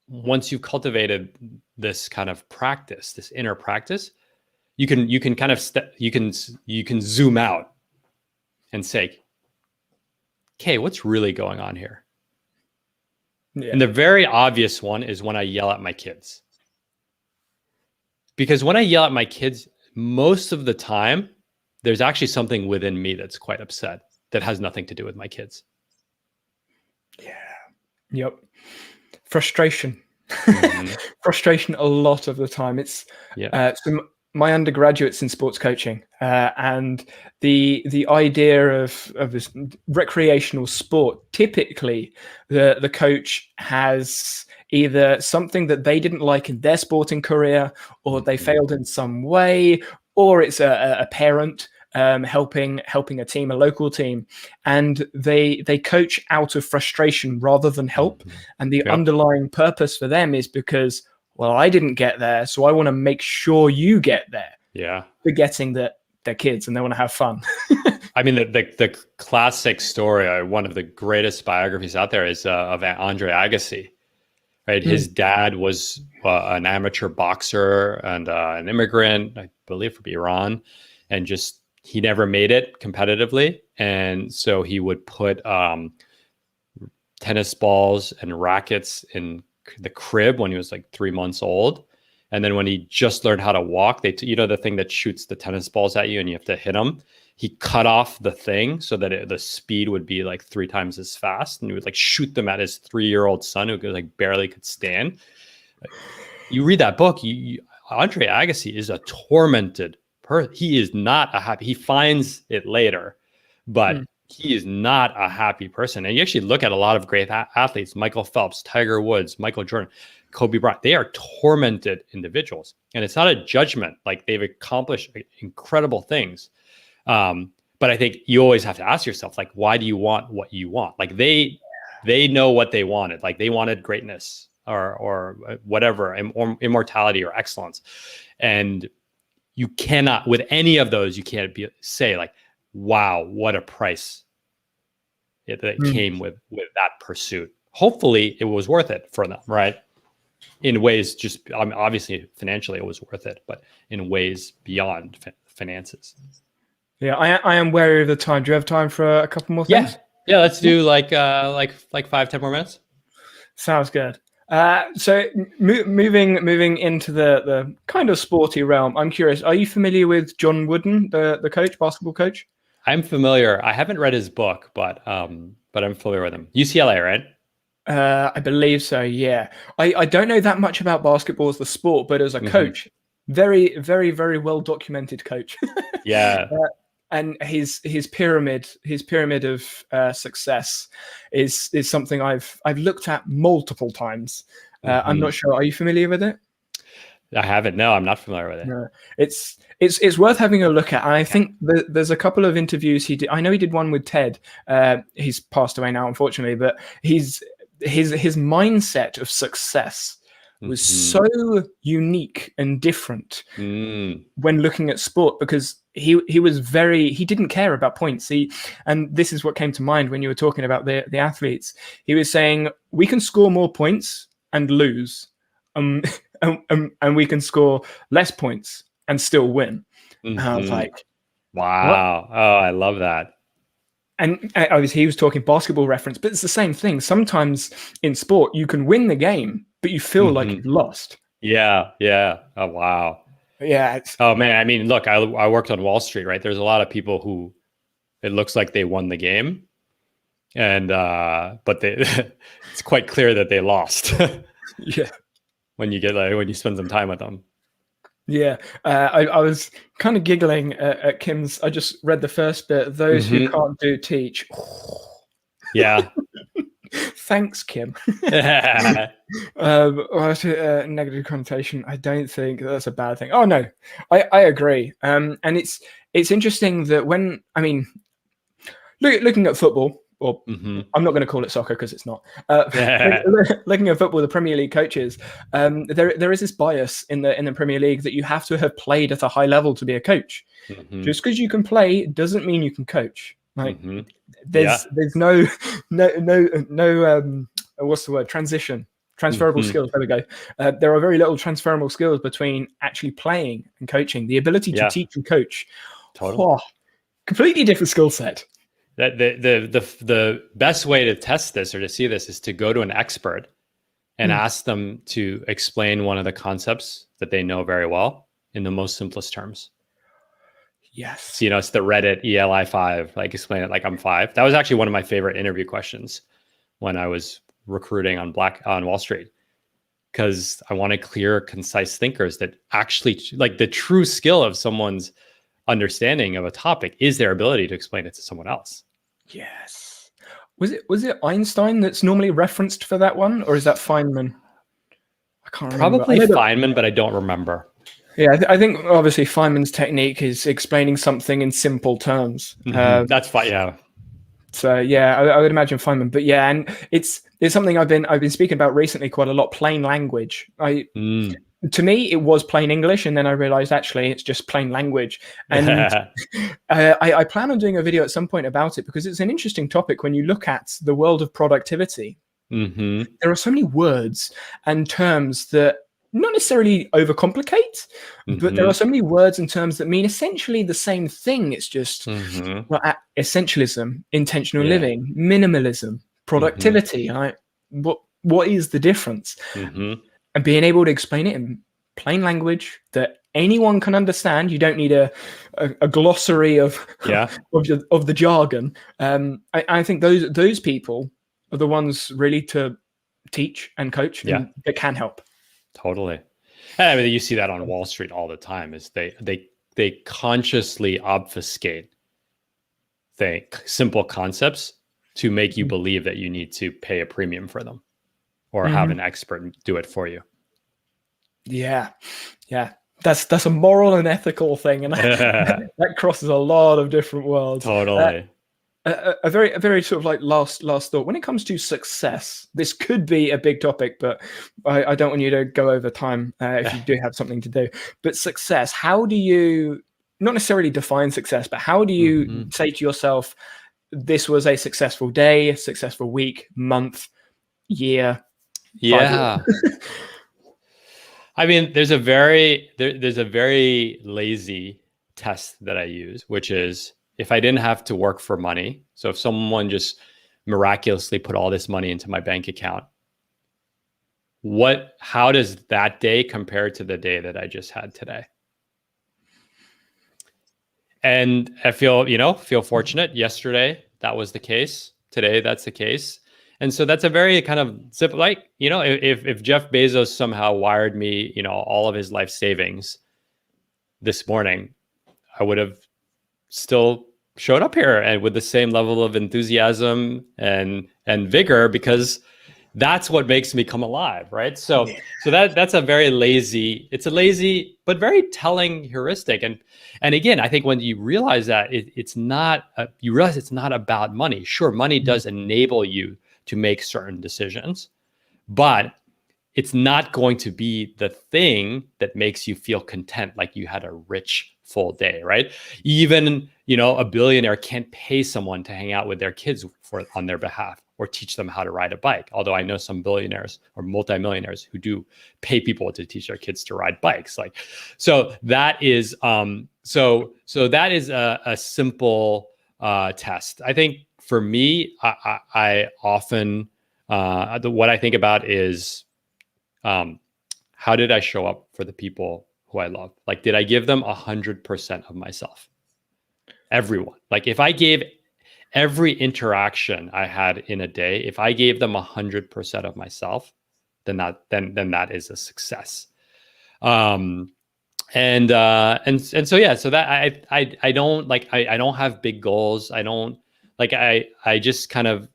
Speaker 2: once you've cultivated this kind of practice, this inner practice, you can kind of you can zoom out and say, okay, what's really going on here? And
Speaker 1: Yeah.
Speaker 2: the very obvious one is when I yell at my kids. Because when I yell at my kids, most of the time, there's actually something within me that's quite upset that has nothing to do with my kids.
Speaker 1: Yeah. Yep. Frustration.
Speaker 2: Mm-hmm.
Speaker 1: Frustration a lot of the time. It's
Speaker 2: Yeah.
Speaker 1: my undergraduate's in sports coaching, and the idea of this recreational sport. Typically, the coach has either something that they didn't like in their sporting career, or they
Speaker 2: Mm-hmm.
Speaker 1: failed in some way, or it's a parent helping a team, a local team, and they coach out of frustration rather than help.
Speaker 2: Mm-hmm.
Speaker 1: And the
Speaker 2: Yep.
Speaker 1: underlying purpose for them is because, well, I didn't get there, so I want to make sure you get there.
Speaker 2: Yeah.
Speaker 1: Forgetting that they're kids and they want to have fun.
Speaker 2: I mean, the classic story, one of the greatest biographies out there, is of Andre Agassi. Right, his dad was an amateur boxer and an immigrant, I believe, from Iran, and just he never made it competitively, and so he would put tennis balls and rackets in the crib when he was like 3 months old. And then when he just learned how to walk, the thing that shoots the tennis balls at you and you have to hit them. He cut off the thing so that the speed would be like 3 times as fast, and he would like shoot them at his 3-year-old son who like barely could stand. You read that book, Andre Agassi is a tormented person. He is not a happy. He finds it later, but he is not a happy person. And you actually look at a lot of great athletes: Michael Phelps, Tiger Woods, Michael Jordan, Kobe Bryant. They are tormented individuals, and it's not a judgment. Like, they've accomplished incredible things. But I think you always have to ask yourself, like, why do you want what you want? Like, they know what they wanted. Like, they wanted greatness or whatever, or immortality or excellence. And you cannot, with any of those, you can't say like, wow, what a price that came with that pursuit. Hopefully it was worth it for them, right? In ways, just obviously financially it was worth it, but in ways beyond finances.
Speaker 1: Yeah, I am wary of the time. Do you have time for a couple more things?
Speaker 2: Yeah. Let's do like 5-10 more minutes.
Speaker 1: Sounds good. So moving into the kind of sporty realm, I'm curious. Are you familiar with John Wooden, the coach, basketball coach?
Speaker 2: I'm familiar. I haven't read his book, but I'm familiar with him. UCLA, right?
Speaker 1: I believe so. Yeah. I don't know that much about basketball as the sport, but as a coach, very, very, very well documented coach.
Speaker 2: Yeah.
Speaker 1: And his pyramid of success is something I've looked at multiple times. I'm not sure. Are you familiar with it?
Speaker 2: I haven't. No, I'm not familiar with it.
Speaker 1: No. It's worth having a look at. And I think there's a couple of interviews he did. I know he did one with Ted. He's passed away now, unfortunately, but his mindset of success was so unique and different when looking at sport, because he didn't care about points. And this is what came to mind when you were talking about the athletes. He was saying, we can score more points and lose, and we can score less points and still win. And I was like,
Speaker 2: wow. What? Oh, I love that.
Speaker 1: And obviously he was talking basketball reference, but it's the same thing. Sometimes in sport, you can win the game, but you feel like you've lost.
Speaker 2: Yeah. Oh, wow.
Speaker 1: Yeah.
Speaker 2: Oh, man. I mean, look, I worked on Wall Street, right? There's a lot of people who it looks like they won the game, and but it's quite clear that they lost.
Speaker 1: Yeah.
Speaker 2: When you spend some time with them.
Speaker 1: Yeah, I was kind of giggling at Kim's. I just read the first bit. Those who can't do teach.
Speaker 2: Yeah.
Speaker 1: Thanks, Kim. Negative connotation. I don't think that's a bad thing. Oh no, I agree. And it's interesting that looking at football, or I'm not going to call it soccer because it's not. Looking at football, the Premier League coaches, there is this bias in the Premier League that you have to have played at a high level to be a coach. Just because you can play doesn't mean you can coach. Like there's no what's the word? Transferable skills. There we go. There are very little transferable skills between actually playing and coaching. The ability to teach and coach, completely different skill set.
Speaker 2: That the best way to test this or to see this is to go to an expert and ask them to explain one of the concepts that they know very well in the most simplest terms.
Speaker 1: Yes.
Speaker 2: So, it's the Reddit ELI5, like explain it like I'm 5. That was actually one of my favorite interview questions when I was recruiting on Wall Street, because I wanted clear, concise thinkers that actually, like, the true skill of someone's understanding of a topic is their ability to explain it to someone else.
Speaker 1: Yes. Was it Einstein that's normally referenced for that one, or is that Feynman? I can't remember.
Speaker 2: Probably Feynman, but I don't remember.
Speaker 1: Yeah, I think obviously Feynman's technique is explaining something in simple terms.
Speaker 2: That's fine. Yeah.
Speaker 1: So yeah, I would imagine Feynman, but yeah, and it's something I've been speaking about recently quite a lot. Plain language. To me, it was plain English, and then I realized actually it's just plain language. And I plan on doing a video at some point about it because it's an interesting topic when you look at the world of productivity. There are so many words and terms that not necessarily overcomplicate, but there are so many words and terms that mean essentially the same thing. It's just essentialism, intentional living, minimalism, productivity. What is the difference? And being able to explain it in plain language that anyone can understand. You don't need a glossary of the jargon. I think those people are the ones really to teach and coach and that can help.
Speaker 2: Totally. And I mean, you see that on Wall Street all the time. Is they consciously obfuscate simple concepts to make you believe that you need to pay a premium for them or have an expert do it for you.
Speaker 1: Yeah. That's a moral and ethical thing, and that crosses a lot of different worlds.
Speaker 2: Totally.
Speaker 1: A very sort of like last thought. When it comes to success, this could be a big topic, but I don't want you to go over time if you do have something to do. But success, how do you not necessarily define success, but how do you say to yourself, this was a successful day, a successful week, month, year?
Speaker 2: Yeah. I mean, there's a very lazy test that I use, which is if I didn't have to work for money. So if someone just miraculously put all this money into my bank account, how does that day compare to the day that I just had today? And I feel fortunate. Yesterday, that was the case. Today, that's the case. And so that's a very kind of simple, like, if Jeff Bezos somehow wired me, all of his life savings this morning, I would have still showed up here and with the same level of enthusiasm and vigor, because that's what makes me come alive, right? So that's a very lazy but very telling heuristic. And again, I think when you realize that it's not about money. Sure, money does enable you to make certain decisions, but it's not going to be the thing that makes you feel content, like you had a rich, full day, right? Even, a billionaire can't pay someone to hang out with their kids on their behalf or teach them how to ride a bike. Although I know some billionaires or multimillionaires who do pay people to teach their kids to ride bikes. So that is that is a simple test. I think for me, I often what I think about is how did I show up for the people who I love? Like, did I give them 100% of myself? Everyone. Like, if I gave every interaction I had in a day, if I gave them 100% of myself, then that is a success. So that I don't have big goals. I don't like, I just kind of,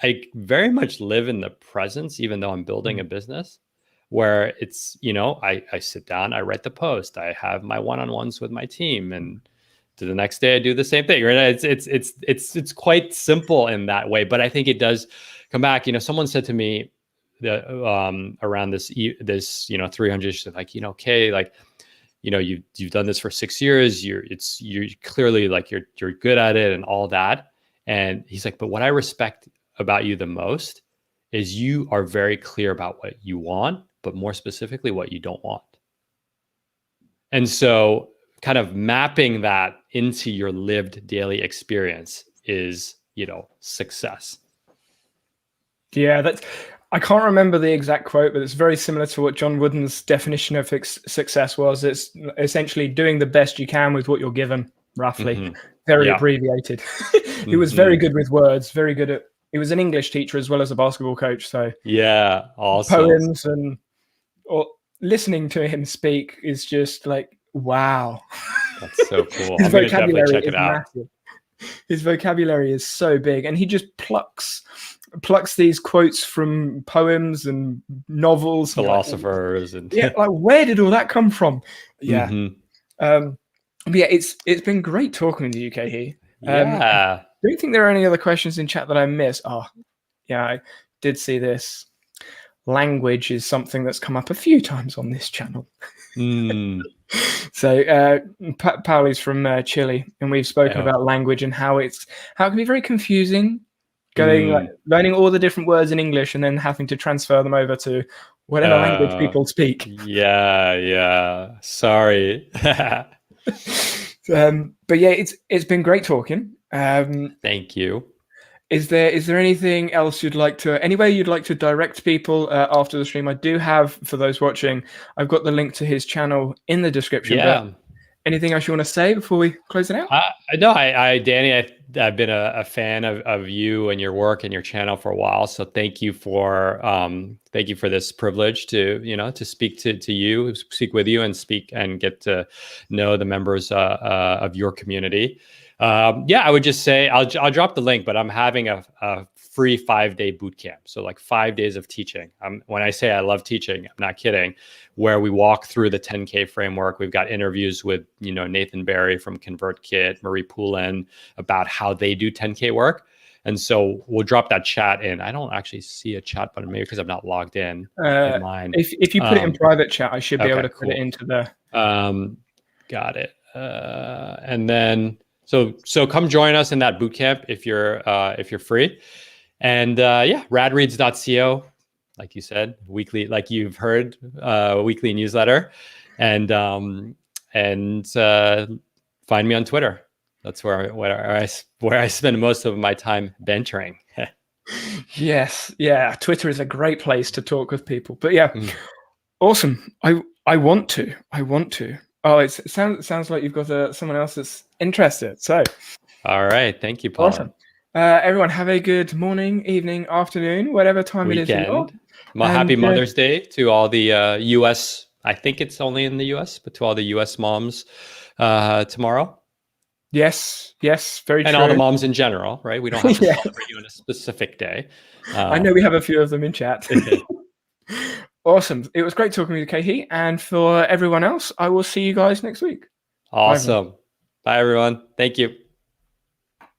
Speaker 2: I very much live in the presence, even though I'm building a business, where it's, I sit down, I write the post, I have my one-on-ones with my team, and the next day I do the same thing. Right? It's quite simple in that way, but I think it does come back. Someone said to me that around this 300, like, okay, like, you've done this for 6 years. You're clearly like you're good at it and all that. And he's like, but what I respect about you the most is you are very clear about what you want, but more specifically what you don't want. And so kind of mapping that into your lived daily experience is, success.
Speaker 1: Yeah, I can't remember the exact quote, but it's very similar to what John Wooden's definition of success was. It's essentially doing the best you can with what you're given, roughly. Very abbreviated. He was very good with words, very good at, he was an English teacher as well as a basketball coach. So
Speaker 2: yeah, awesome.
Speaker 1: Poems or listening to him speak is just like, wow.
Speaker 2: That's so cool. I'm going to definitely check it out.
Speaker 1: Massive. His vocabulary is so big, and he just plucks these quotes from poems and novels,
Speaker 2: philosophers,
Speaker 1: and like where did all that come from? Yeah. It's been great talking to you, Khe Hy. I don't think there are any other questions in chat that I missed. I did see this. Language is something that's come up a few times on this channel. So Pauli's from Chile, and we've spoken about language and how it can be very confusing, learning all the different words in English and then having to transfer them over to whatever language people speak.
Speaker 2: Yeah. Sorry.
Speaker 1: But yeah, it's been great talking.
Speaker 2: Thank you.
Speaker 1: Is there anything else anywhere you'd like to direct people after the stream? I do have, for those watching, I've got the link to his channel in the description.
Speaker 2: Yeah.
Speaker 1: Anything else you want to say before we close it out?
Speaker 2: No, Danny, I've been a fan of you and your work and your channel for a while. So thank you for this privilege to speak to you, speak with you, and speak and get to know the members of your community. I would just say I'll drop the link, but I'm having a free 5-day boot camp. So like 5 days of teaching. When I say I love teaching, I'm not kidding, where we walk through the 10K framework. We've got interviews with, Nathan Barry from ConvertKit, Marie Poulin, about how they do 10K work. And so we'll drop that chat in. I don't actually see a chat button, maybe because I'm not logged in mine.
Speaker 1: If you put it in private chat, I should be able to put it into the...
Speaker 2: Got it. And then... So come join us in that bootcamp if you're free, and radreads.co, like you said, weekly, like you've heard, weekly newsletter, and find me on Twitter. That's where I spend most of my time bantering.
Speaker 1: Yes, yeah, Twitter is a great place to talk with people. But yeah, awesome. I want to. Oh, it sounds like you've got someone else that's interested. So,
Speaker 2: all right, thank you, Paul.
Speaker 1: Awesome. Everyone, have a good morning, evening, afternoon, whatever time it is.
Speaker 2: Happy Mother's Day to all the U.S. I think it's only in the U.S., but to all the U.S. moms tomorrow.
Speaker 1: Yes, very true.
Speaker 2: And all the moms in general, right? We don't have to celebrate you on a specific day.
Speaker 1: I know we have a few of them in chat. Awesome. It was great talking with you, Khe Hy. And for everyone else, I will see you guys next week.
Speaker 2: Awesome. Bye, everyone. Thank you.